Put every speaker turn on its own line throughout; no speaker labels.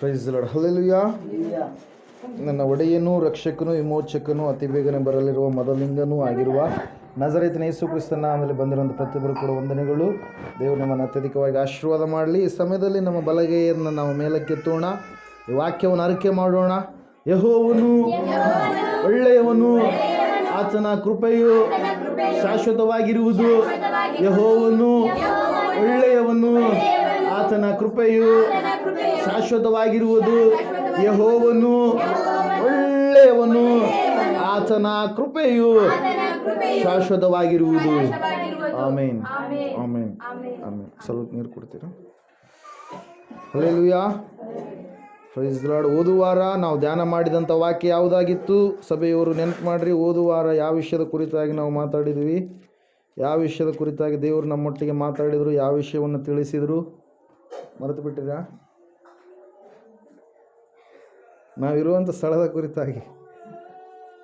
Price the lord. Hallelujah. ನನ್ನ ಒಡೆಯನೂ ರಕ್ಷಕನೂ ವಿಮೋಚಕನೂ ಅತಿ ಬೇಗನೆ ಬರಲಿರುವ ಮೊದಲಿಂಗನೂ ಆಗಿರುವ ನಜರೇತಿನ ಯೇಸು ಕ್ರಿಸ್ತನ ನಾಮದಲ್ಲಿ ಬಂದಿರುವಂಥ ಪ್ರತಿಯೊಬ್ಬರು ಕೂಡ ವಂದನೆಗಳು. ದೇವರು ನಮ್ಮನ್ನು ಅತ್ಯಧಿಕವಾಗಿ ಆಶೀರ್ವಾದ ಮಾಡಲಿ. ಈ ಸಮಯದಲ್ಲಿ ನಮ್ಮ ಬಲಗೈಯನ್ನು ನಾವು ಮೇಲಕ್ಕೆತ್ತೋಣ, ಈ ವಾಕ್ಯವನ್ನು ಅರಿಕೆ ಮಾಡೋಣ. ಯೆಹೋವನು ಒಳ್ಳೆಯವನು, ಆತನ ಕೃಪೆಯು ಶಾಶ್ವತವಾಗಿರುವುದು. ಯೆಹೋವನು ಒಳ್ಳೆಯವನು, ಆತನ ಕೃಪೆಯು ಶಾಶ್ವತವಾಗಿರುವುದು. ಯೆಹೋವನು ಒಳ್ಳೆಯವನು, ಆತನ ಕೃಪೆಯು ಶಾಶ್ವತವಾಗಿರುವುದು. ಆಮೇನ್, ಆಮೇನ್, ಆಮೇನ್. ಸ್ವಲ್ಪ ನೀರು ಕೊಡ್ತೀರಾ? ಹಲ್ಲೆಲೂಯಾ. Praise the Lord. ಓದುವಾರ ನಾವು ಧ್ಯಾನ ಮಾಡಿದಂಥ ವಾಕ್ಯ ಯಾವುದಾಗಿತ್ತು? ಸಭೆಯವರು ನೆನಪು ಮಾಡಿರಿ. ಓದುವಾರ ಯಾವ ವಿಷಯದ ಕುರಿತಾಗಿ ನಾವು ಮಾತಾಡಿದ್ವಿ? ಯಾವ ವಿಷಯದ ಕುರಿತಾಗಿ ದೇವರು ನಮ್ಮೊಟ್ಟಿಗೆ ಮಾತಾಡಿದರು? ಯಾವ ವಿಷಯವನ್ನು ತಿಳಿಸಿದರು? ಮರೆತು ಬಿಟ್ಟಿರಾ? ನಾವಿರುವಂಥ ಸ್ಥಳದ ಕುರಿತಾಗಿ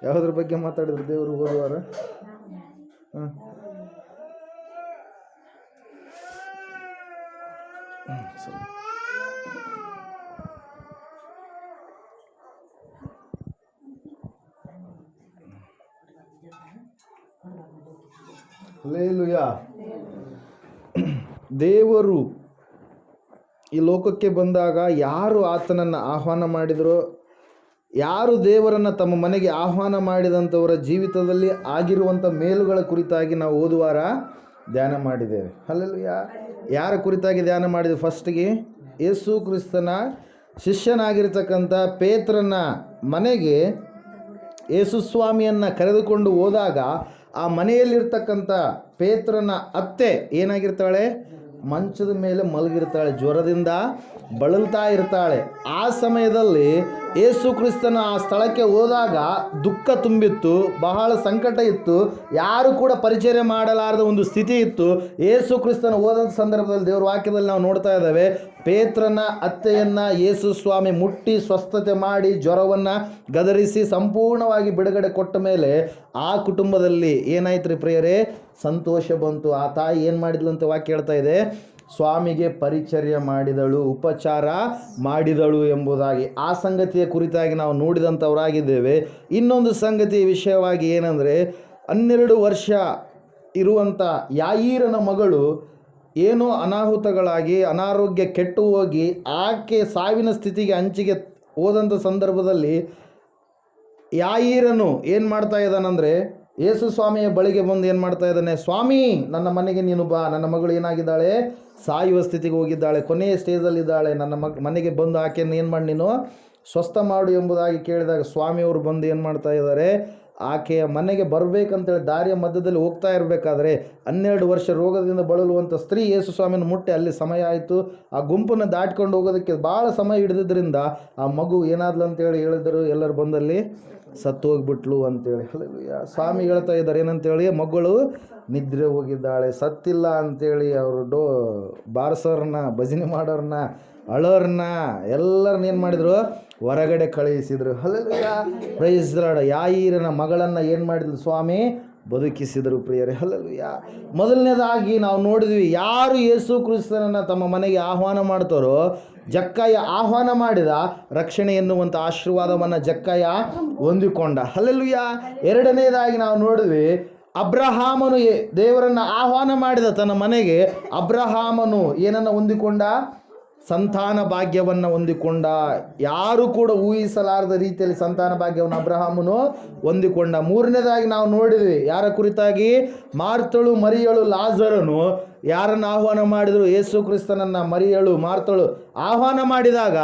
ಯಾವುದ್ರ ಬಗ್ಗೆ ಮಾತಾಡಿದ್ರು ದೇವರು ಓದುವಾರ? ಸರಿ. ಹಲ್ಲೆಲೂಯಾ. ದೇವರು ಈ ಲೋಕಕ್ಕೆ ಬಂದಾಗ ಯಾರು ಆತನನ್ನು ಆಹ್ವಾನ ಮಾಡಿದರೋ, ಯಾರು ದೇವರನ್ನು ತಮ್ಮ ಮನೆಗೆ ಆಹ್ವಾನ ಮಾಡಿದಂಥವರ ಜೀವಿತದಲ್ಲಿ ಆಗಿರುವಂಥ ಮೇಲುಗಳ ಕುರಿತಾಗಿ ನಾವು ಓದುವಾರ ಧ್ಯಾನ ಮಾಡಿದ್ದೇವೆ. ಹಲ್ಲೆಲೂಯಾ. ಯಾರ ಕುರಿತಾಗಿ ಧ್ಯಾನ ಮಾಡಿದ್ವಿ? ಫಸ್ಟಿಗೆ ಯೇಸು ಕ್ರಿಸ್ತನ ಶಿಷ್ಯನಾಗಿರ್ತಕ್ಕಂಥ ಪೇತ್ರನ ಮನೆಗೆ ಯೇಸು ಸ್ವಾಮಿಯನ್ನು ಕರೆದುಕೊಂಡು ಹೋದಾಗ ಆ ಮನೆಯಲ್ಲಿರ್ತಕ್ಕಂಥ ಪೇತ್ರನ ಅತ್ತೆ ಏನಾಗಿರ್ತಾಳೆ? ಮಂಚದ ಮೇಲೆ ಮಲಗಿರ್ತಾಳೆ, ಜ್ವರದಿಂದ ಬಳಲ್ತಾ ಇರ್ತಾಳೆ. ಆ ಸಮಯದಲ್ಲಿ ಯೇಸು ಕ್ರಿಸ್ತನ ಆ ಸ್ಥಳಕ್ಕೆ ಹೋದಾಗ ದುಃಖ ತುಂಬಿತ್ತು, ಬಹಳ ಸಂಕಟ ಇತ್ತು, ಯಾರು ಕೂಡ ಪರಿಚಯ ಮಾಡಲಾರದ ಒಂದು ಸ್ಥಿತಿ ಇತ್ತು. ಯೇಸು ಕ್ರಿಸ್ತನ ಹೋದಂಥ ಸಂದರ್ಭದಲ್ಲಿ ದೇವರ ವಾಕ್ಯದಲ್ಲಿ ನಾವು ನೋಡ್ತಾ ಇದ್ದೇವೆ, ಪೇತ್ರನ ಅತ್ತೆಯನ್ನು ಯೇಸು ಸ್ವಾಮಿ ಮುಟ್ಟಿ ಸ್ವಸ್ಥತೆ ಮಾಡಿ ಜ್ವರವನ್ನು ಗದರಿಸಿ ಸಂಪೂರ್ಣವಾಗಿ ಬಿಡುಗಡೆ ಕೊಟ್ಟ ಮೇಲೆ ಆ ಕುಟುಂಬದಲ್ಲಿ ಏನಾಯ್ತು ರೀ ಪ್ರಿಯರೇ? ಸಂತೋಷ ಬಂತು. ಆ ತಾಯಿ ಏನು ಮಾಡಿದ್ಲು ಅಂತ ವಾಕ್ಯ ಹೇಳ್ತಾ ಇದೆ, ಸ್ವಾಮಿಗೆ ಪರಿಚರ್ಯ ಮಾಡಿದಳು, ಉಪಚಾರ ಮಾಡಿದಳು ಎಂಬುದಾಗಿ. ಆ ಸಂಗತಿಯ ಕುರಿತಾಗಿ ನಾವು ನೋಡಿದಂಥವರಾಗಿದ್ದೇವೆ. ಇನ್ನೊಂದು ಸಂಗತಿ ವಿಷಯವಾಗಿ ಏನಂದರೆ, 12 ವರ್ಷ ಇರುವಂಥ ಯಾಯೀರನ ಮಗಳು ಏನೋ ಅನಾಹುತಗಳಾಗಿ ಅನಾರೋಗ್ಯ ಕೆಟ್ಟು ಹೋಗಿ ಆಕೆ ಸಾವಿನ ಸ್ಥಿತಿಗೆ ಅಂಚಿಗೆ ಹೋದಂಥ ಸಂದರ್ಭದಲ್ಲಿ ಯಾಯೀರನು ಏನು ಮಾಡ್ತಾ ಇದ್ದಾನಂದರೆ, ಯೇಸು ಸ್ವಾಮಿಯ ಬಳಿಗೆ ಬಂದು ಏನು ಮಾಡ್ತಾ ಇದ್ದಾನೆ? ಸ್ವಾಮಿ, ನನ್ನ ಮನೆಗೆ ನೀನು ಬಾ, ನನ್ನ ಮಗಳು ಏನಾಗಿದ್ದಾಳೆ? ಸಾಯುವ ಸ್ಥಿತಿಗೆ ಹೋಗಿದ್ದಾಳೆ, ಕೊನೆಯ ಸ್ಟೇಜಲ್ಲಿದ್ದಾಳೆ, ನನ್ನ ಮನೆಗೆ ಬಂದು ಆಕೆಯನ್ನು ಏನು ಮಾಡಿ ನೀನು ಸ್ವಸ್ಥ ಮಾಡು ಎಂಬುದಾಗಿ ಕೇಳಿದಾಗ ಸ್ವಾಮಿಯವರು ಬಂದು ಏನು ಮಾಡ್ತಾ ಇದ್ದಾರೆ? ಆಕೆಯ ಮನೆಗೆ ಬರಬೇಕಂತೇಳಿ ದಾರಿಯ ಮಧ್ಯದಲ್ಲಿ ಹೋಗ್ತಾ ಇರಬೇಕಾದ್ರೆ 12 ವರ್ಷ ರೋಗದಿಂದ ಬಳಲುವಂಥ ಸ್ತ್ರೀ ಯೇಸು ಸ್ವಾಮಿಯನ್ನು ಮುಟ್ಟಿ ಅಲ್ಲಿ ಸಮಯ ಆಯಿತು. ಆ ಗುಂಪನ್ನು ದಾಟ್ಕೊಂಡು ಹೋಗೋದಕ್ಕೆ ಭಾಳ ಸಮಯ ಹಿಡಿದಿದ್ದರಿಂದ ಆ ಮಗು ಏನಾದ್ಲು ಅಂತೇಳಿ ಹೇಳಿದರು, ಎಲ್ಲರೂ ಬಂದಲ್ಲಿ ಸತ್ತು ಹೋಗ್ಬಿಟ್ಲು ಅಂತೇಳಿ. ಹಲ್ಲೆಲೂಯಾ. ಸ್ವಾಮಿ ಹೇಳ್ತಾ ಇದ್ದಾರೆ ಏನಂತೇಳಿ, ಮಗಳು ನಿದ್ರೆ ಹೋಗಿದ್ದಾಳೆ, ಸತ್ತಿಲ್ಲ ಅಂಥೇಳಿ ಅವರು ಬಾರಿಸೋರನ್ನ, ಭಜನೆ ಮಾಡೋರನ್ನ, ಅಳೋರನ್ನ ಎಲ್ಲರನ್ನ ಏನು ಮಾಡಿದರು? ಹೊರಗಡೆ ಕಳುಹಿಸಿದರು. ಹಲ್ಲೆಲೂಯಾ. Praise the Lord. ಯಾಯೀರನ ಮಗಳನ್ನು ಏನು ಮಾಡಿದ್ರು? ಸ್ವಾಮಿ ಬದುಕಿಸಿದರು ಪ್ರಿಯರೇ. ಹಲ್ಲೆಲೂಯಾ. ಮೊದಲನೇದಾಗಿ ನಾವು ನೋಡಿದ್ವಿ, ಯಾರು ಯೇಸು ಕ್ರಿಸ್ತನನ್ನು ತಮ್ಮ ಮನೆಗೆ ಆಹ್ವಾನ ಮಾಡ್ತಾರೋ, ಜಕ್ಕಯ್ಯ ಆಹ್ವಾನ ಮಾಡಿದ, ರಕ್ಷಣೆ ಎನ್ನುವಂಥ ಆಶೀರ್ವಾದವನ್ನು ಜಕ್ಕಯ್ಯ ಹೊಂದಿಕೊಂಡ. ಹಲ್ಲೆಲೂಯಾ. ಎರಡನೇದಾಗಿ ನಾವು ನೋಡಿದ್ವಿ, ಅಬ್ರಹಾಮನು ದೇವರನ್ನು ಆಹ್ವಾನ ಮಾಡಿದ ತನ್ನ ಮನೆಗೆ. ಅಬ್ರಹಾಮನು ಏನನ್ನು ಹೊಂದಿಕೊಂಡ? ಸಂತಾನ ಭಾಗ್ಯವನ್ನು ಹೊಂದಿಕೊಂಡ. ಯಾರು ಕೂಡ ಊಹಿಸಲಾರದ ರೀತಿಯಲ್ಲಿ ಸಂತಾನ ಭಾಗ್ಯವನ್ನು ಅಬ್ರಹಾಮನು ಹೊಂದಿಕೊಂಡ. ಮೂರನೇದಾಗಿ ನಾವು ನೋಡಿದ್ವಿ, ಯಾರ ಕುರಿತಾಗಿ? ಮಾರ್ತಳು, ಮರಿಯಳು, ಲಾಜರನು ಯಾರನ್ನು ಆಹ್ವಾನ ಮಾಡಿದರು? ಯೇಸು ಕ್ರಿಸ್ತನನ್ನು ಮರಿಯಳು, ಮಾರ್ತಳು ಆಹ್ವಾನ ಮಾಡಿದಾಗ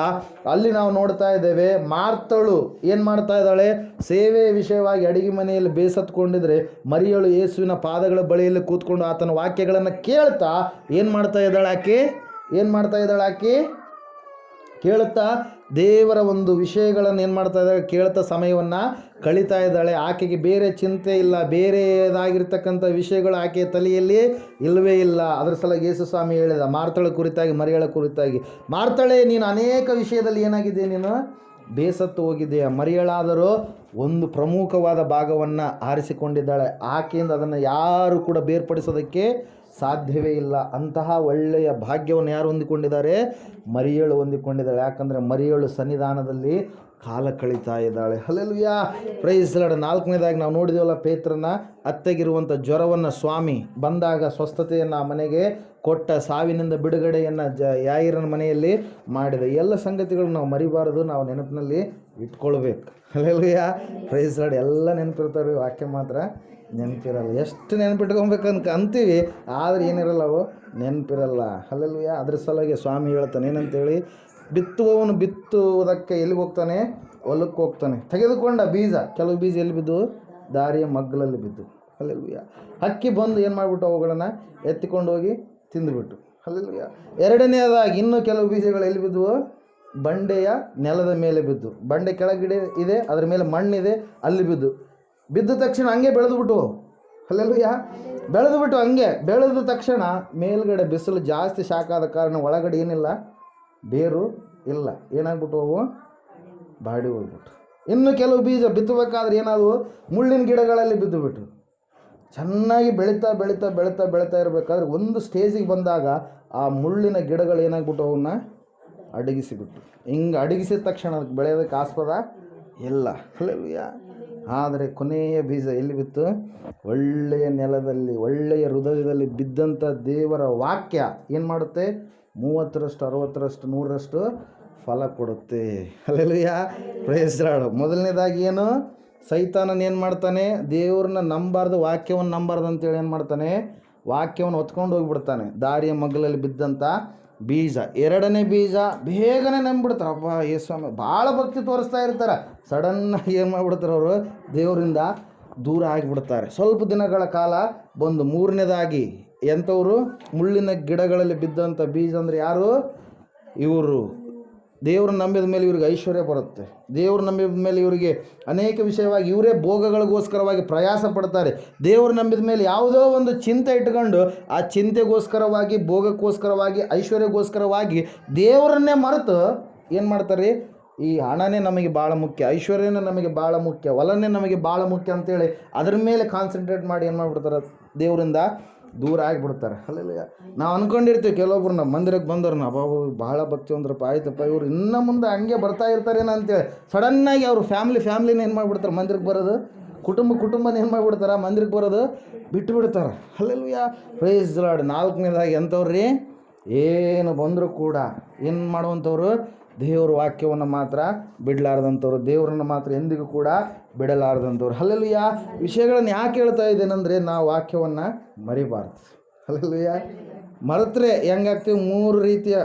ಅಲ್ಲಿ ನಾವು ನೋಡ್ತಾ ಇದ್ದೇವೆ, ಮಾರ್ತಳು ಏನು ಮಾಡ್ತಾ ಇದ್ದಾಳೆ? ಸೇವೆ ವಿಷಯವಾಗಿ ಅಡಿಗೆ ಮನೆಯಲ್ಲಿ ಬೇಸತ್ಕೊಂಡಿದ್ರೆ, ಮರಿಯಳು ಯೇಸುವಿನ ಪಾದಗಳ ಬಳಿಯಲ್ಲಿ ಕೂತ್ಕೊಂಡು ಆತನ ವಾಕ್ಯಗಳನ್ನು ಕೇಳ್ತಾ ಏನು ಮಾಡ್ತಾ ಇದ್ದಾಳೆ? ಆಕೆ ಕೇಳುತ್ತಾ ದೇವರ ಒಂದು ವಿಷಯಗಳನ್ನು ಏನು ಮಾಡ್ತಾ ಇದ್ದಾಳೆ? ಕೇಳ್ತಾ ಸಮಯವನ್ನು ಕಳೀತಾ ಇದ್ದಾಳೆ. ಆಕೆಗೆ ಬೇರೆ ಚಿಂತೆ ಇಲ್ಲ, ಬೇರೆದಾಗಿರ್ತಕ್ಕಂಥ ವಿಷಯಗಳು ಆಕೆಯ ತಲೆಯಲ್ಲಿ ಇಲ್ಲವೇ ಇಲ್ಲ. ಅದರ ಸಲುವಾಗಿ ಯೇಸು ಸ್ವಾಮಿ ಹೇಳಿದ ಮಾರ್ತಳ ಕುರಿತಾಗಿ, ಮರಿಯಳ ಕುರಿತಾಗಿ, ಮಾರ್ತಳೆ ನೀನು ಅನೇಕ ವಿಷಯದಲ್ಲಿ ಏನಾಗಿದೆ? ನೀನು ಬೇಸತ್ತು ಹೋಗಿದೆಯಾ? ಮರಿಯಳಾದರೂ ಒಂದು ಪ್ರಮುಖವಾದ ಭಾಗವನ್ನು ಆರಿಸಿಕೊಂಡಿದ್ದಾಳೆ. ಆಕೆಯಿಂದ ಅದನ್ನು ಯಾರು ಕೂಡ ಬೇರ್ಪಡಿಸೋದಕ್ಕೆ ಸಾಧ್ಯವೇ ಇಲ್ಲ. ಅಂತಹ ಒಳ್ಳೆಯ ಭಾಗ್ಯವನ್ನು ಯಾರು ಹೊಂದಿಕೊಂಡಿದ್ದಾರೆ? ಮರಿಯಳು ಹೊಂದಿಕೊಂಡಿದ್ದಾಳೆ. ಯಾಕಂದರೆ ಮರಿಯಳು ಸನ್ನಿಧಾನದಲ್ಲಿ ಕಾಲ ಕಳೀತಾ ಇದ್ದಾಳೆ. Hallelujah, praise Lord. 4ನೇದಾಗಿ ನಾವು ನೋಡಿದೇವಲ್ಲ, ಪೇತ್ರನ ಅತ್ತೆಗಿರುವಂಥ ಜ್ವರವನ್ನು ಸ್ವಾಮಿ ಬಂದಾಗ ಸ್ವಸ್ಥತೆಯನ್ನು ಮನೆಗೆ ಕೊಟ್ಟ, ಸಾವಿನಿಂದ ಬಿಡುಗಡೆಯನ್ನು ಯಾಯಿರನ ಮನೆಯಲ್ಲಿ ಮಾಡಿದ. ಎಲ್ಲ ಸಂಗತಿಗಳು ನಾವು ಮರಿಬಾರದು, ನಾವು ನೆನಪಿನಲ್ಲಿ ಇಟ್ಕೊಳ್ಬೇಕು. Hallelujah, praise lord. ಎಲ್ಲ ನೆನಪಿರ್ತಾರೆ, ವಾಕ್ಯ ಮಾತ್ರ ನೆನಪಿರಲ್ಲ. ಎಷ್ಟು ನೆನಪಿಟ್ಕೊಬೇಕಂತ ಅಂತೀವಿ, ಆದರೆ ಏನಿರಲ್ಲ, ಅವು ನೆನಪಿರಲ್ಲ. ಹಲ್ಲೆಲೂಯಾ. ಅದ್ರ ಸಲುವಾಗಿ ಸ್ವಾಮಿ ಹೇಳ್ತಾನೆ ಏನಂತೇಳಿ, ಬಿತ್ತುವವನು ಬಿತ್ತುವುದಕ್ಕೆ ಎಲ್ಲಿಗೆ ಹೋಗ್ತಾನೆ? ಹೊಲಕ್ಕೆ ಹೋಗ್ತಾನೆ. ತೆಗೆದುಕೊಂಡ ಬೀಜ, ಕೆಲವು ಬೀಜ ಎಲ್ಲಿ ಬಿದ್ದು? ದಾರಿಯ ಮಗ್ಗಲಲ್ಲಿ ಬಿದ್ದು. ಹಲ್ಲೆಲೂಯಾ. ಹಕ್ಕಿ ಬಂದು ಏನು ಮಾಡಿಬಿಟ್ಟು ಅವುಗಳನ್ನು ಎತ್ತಿಕೊಂಡು ಹೋಗಿ ತಿಂದುಬಿಟ್ಟು. ಹಲ್ಲೆಲೂಯಾ. ಎರಡನೇದಾಗಿ ಇನ್ನೂ ಕೆಲವು ಬೀಜಗಳು ಎಲ್ಲಿ ಬಿದ್ದುವು? ಬಂಡೆಯ ನೆಲದ ಮೇಲೆ ಬಿದ್ದು. ಬಂಡೆ ಕೆಳಗಡೆ ಇದೆ, ಅದರ ಮೇಲೆ ಮಣ್ಣಿದೆ, ಅಲ್ಲಿ ಬಿದ್ದ ತಕ್ಷಣ ಹಂಗೆ ಬೆಳೆದುಬಿಟ್ಟು. ಹಲ್ಲೆಲೂಯಾ. ಬೆಳೆದುಬಿಟ್ಟು ಹಂಗೆ ಬೆಳೆದ ತಕ್ಷಣ ಮೇಲ್ಗಡೆ ಬಿಸಿಲು ಜಾಸ್ತಿ ಶಾಖಾದ ಕಾರಣ ಒಳಗಡೆ ಏನಿಲ್ಲ, ಬೇರು ಇಲ್ಲ. ಏನಾಗ್ಬಿಟ್ಟು ಅವು ಬಾಡಿ ಹೋಗ್ಬಿಟ್ಟು. ಇನ್ನು ಕೆಲವು ಬೀಜ ಬಿತ್ತಬೇಕಾದ್ರೆ ಏನಾದವು? ಮುಳ್ಳಿನ ಗಿಡಗಳಲ್ಲಿ ಬಿದ್ದುಬಿಟ್ಟು. ಚೆನ್ನಾಗಿ ಬೆಳೀತಾ ಬೆಳೀತಾ ಬೆಳೀತಾ ಬೆಳೀತಾ ಇರಬೇಕಾದ್ರೆ ಒಂದು ಸ್ಟೇಜಿಗೆ ಬಂದಾಗ ಆ ಮುಳ್ಳಿನ ಗಿಡಗಳು ಏನಾಗ್ಬಿಟ್ಟು ಅವನ್ನ ಅಡಗಿಸಿಬಿಟ್ಟು. ಹಿಂಗೆ ಅಡಗಿಸಿದ ತಕ್ಷಣ ಅದಕ್ಕೆ ಬೆಳೆಯೋದಕ್ಕೆ ಆಸ್ಪದ ಇಲ್ಲ. ಹಲ್ಲೆಲೂಯಾ. ಆದರೆ ಕೊನೆಯ ಬೀಜ ಎಲ್ಲಿ ಬಿತ್ತು? ಒಳ್ಳೆಯ ನೆಲದಲ್ಲಿ, ಒಳ್ಳೆಯ ಹೃದಯದಲ್ಲಿ ಬಿದ್ದಂಥ ದೇವರ ವಾಕ್ಯ ಏನು ಮಾಡುತ್ತೆ? 30ರಷ್ಟು 60ರಷ್ಟು 100ರಷ್ಟು ಫಲ ಕೊಡುತ್ತೆ. Hallelujah, praise lord. ಮೊದಲನೇದಾಗಿ ಏನು? ಸೈತಾನನ ಏನು ಮಾಡ್ತಾನೆ? ದೇವ್ರನ್ನ ನಂಬಾರ್ದು, ವಾಕ್ಯವನ್ನು ನಂಬಾರ್ದು ಅಂತೇಳಿ ಏನು ಮಾಡ್ತಾನೆ? ವಾಕ್ಯವನ್ನು ಹೊತ್ಕೊಂಡು ಹೋಗಿಬಿಡ್ತಾನೆ. ದಾರಿಯ ಮಗ್ಗಲಲ್ಲಿ ಬಿದ್ದಂಥ ಬೀಜ. ಎರಡನೇ ಬೀಜ ಬೇಗನೆ ನಂಬಿಬಿಡ್ತಾರೆ. ಅಪ್ಪ ಯೇಸ್ವಾಮಿ ಭಾಳ ಭಕ್ತಿ ತೋರಿಸ್ತಾ ಇರ್ತಾರೆ, ಸಡನ್ನಾಗಿ ಏನು ಮಾಡಿಬಿಡ್ತಾರೆ ಅವರು? ದೇವರಿಂದ ದೂರ ಆಗಿಬಿಡ್ತಾರೆ. ಸ್ವಲ್ಪ ದಿನಗಳ ಕಾಲ ಬಂದು ಮೂರನೇದಾಗಿ ಎಂಥವರು? ಮುಳ್ಳಿನ ಗಿಡಗಳಲ್ಲಿ ಬಿದ್ದಂಥ ಬೀಜ ಅಂದರೆ ಯಾರು? ಇವರು ದೇವ್ರನ್ನ ನಂಬಿದ ಮೇಲೆ ಇವ್ರಿಗೆ ಐಶ್ವರ್ಯ ಬರುತ್ತೆ. ದೇವ್ರ ನಂಬಿದ ಮೇಲೆ ಇವರಿಗೆ ಅನೇಕ ವಿಷಯವಾಗಿ ಇವರೇ ಭೋಗಗಳಿಗೋಸ್ಕರವಾಗಿ ಪ್ರಯಾಸ ಪಡ್ತಾರೆ. ದೇವ್ರ ನಂಬಿದ ಮೇಲೆ ಯಾವುದೋ ಒಂದು ಚಿಂತೆ ಇಟ್ಕೊಂಡು ಆ ಚಿಂತೆಗೋಸ್ಕರವಾಗಿ, ಭೋಗಕ್ಕೋಸ್ಕರವಾಗಿ, ಐಶ್ವರ್ಯಕ್ಕೋಸ್ಕರವಾಗಿ ದೇವರನ್ನೇ ಮರೆತು ಏನು ಮಾಡ್ತಾರೆ? ಈ ಹಣನೇ ನಮಗೆ ಭಾಳ ಮುಖ್ಯ, ಐಶ್ವರ್ಯನೇ ನಮಗೆ ಭಾಳ ಮುಖ್ಯ, ಹೊಲನೇ ನಮಗೆ ಭಾಳ ಮುಖ್ಯ ಅಂತೇಳಿ ಅದ್ರ ಮೇಲೆ ಕಾನ್ಸಂಟ್ರೇಟ್ ಮಾಡಿ ಏನು ಮಾಡಿಬಿಡ್ತಾರೆ? ದೇವರಿಂದ ದೂರ ಆಗಿಬಿಡ್ತಾರೆ. ಅಲ್ಲೆಲ್ಲ ನಾವು ಅಂದ್ಕೊಂಡಿರ್ತೀವಿ ಕೆಲವೊಬ್ರು ನಮ್ಮ ಮಂದಿರಕ್ಕೆ ಬಂದವ್ರನ್ನ, ಅಬ್ಬಾಬು ಭಾಳ ಭಕ್ತಿ ಅಂದ್ರಪ್ಪ, ಆಯ್ತಪ್ಪ ಇವರು ಇನ್ನು ಮುಂದೆ ಹಂಗೆ ಬರ್ತಾ ಇರ್ತಾರೇನೋ ಅಂತೇಳಿ ಸಡನ್ನಾಗಿ ಅವ್ರ ಫ್ಯಾಮ್ಲಿನ ಏನು ಮಾಡಿಬಿಡ್ತಾರೆ? ಮಂದಿರಕ್ಕೆ ಬರೋದು, ಕುಟುಂಬನ ಏನು ಮಾಡಿಬಿಡ್ತಾರೆ? ಮಂದಿರಕ್ಕೆ ಬರೋದು ಬಿಟ್ಟು ಬಿಡ್ತಾರೆ. Alleluia, praise Lord. 4ನೇದಾಗಿ ಎಂಥವ್ರಿ? ಏನು ಬಂದರೂ ಕೂಡ ಏನು ಮಾಡುವಂಥವ್ರು? ದೇವ್ರ ವಾಕ್ಯವನ್ನು ಮಾತ್ರ ಬಿಡಲಾರ್ದಂಥವ್ರು, ದೇವ್ರನ್ನ ಮಾತ್ರ ಎಂದಿಗೂ ಕೂಡ ಬಿಡಲಾರ್ದಂಥವ್ರು. ಹಲ್ಲೆಲೂಯಾ. ವಿಷಯಗಳನ್ನು ಯಾಕೆ ಹೇಳ್ತಾ ಇದ್ದೇನೆಂದರೆ, ನಾವು ವಾಕ್ಯವನ್ನು ಮರಿಬಾರ್ದು. ಹಲ್ಲೆಲೂಯಾ. ಮರೆತರೆ ಹೆಂಗಾಗ್ತೀವಿ? 3 ರೀತಿಯ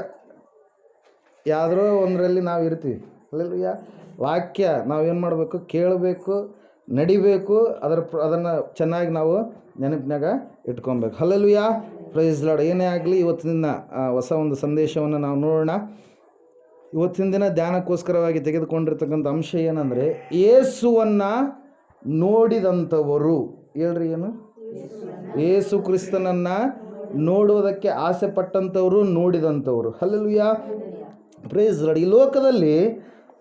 ಯಾವುದೋ ಒಂದರಲ್ಲಿ ನಾವು ಇರ್ತೀವಿ. ಹಲ್ಲೆಲೂಯಾ. ವಾಕ್ಯ ನಾವೇನು ಮಾಡಬೇಕು? ಕೇಳಬೇಕು, ನಡಿಬೇಕು, ಅದನ್ನು ಚೆನ್ನಾಗಿ ನಾವು ನೆನಪಿನಾಗ ಇಟ್ಕೊಬೇಕು. Hallelujah, praise lord. ಏನೇ ಆಗಲಿ, ಇವತ್ತಿನ ಹೊಸ ಒಂದು ಸಂದೇಶವನ್ನು ನಾವು ನೋಡೋಣ. ಇವತ್ತಿನ ದಿನ ಧ್ಯಾನಕ್ಕೋಸ್ಕರವಾಗಿ ತೆಗೆದುಕೊಂಡಿರ್ತಕ್ಕಂಥ ಅಂಶ ಏನಂದರೆ, ಯೇಸುವನ್ನು ನೋಡಿದಂಥವರು. ಹೇಳ್ರಿ ಏನು? ಯೇಸು ಕ್ರಿಸ್ತನನ್ನು ನೋಡುವುದಕ್ಕೆ ಆಸೆ ಪಟ್ಟಂಥವರು, ನೋಡಿದಂಥವರು. Hallelujah, praise lord. ಈ ಲೋಕದಲ್ಲಿ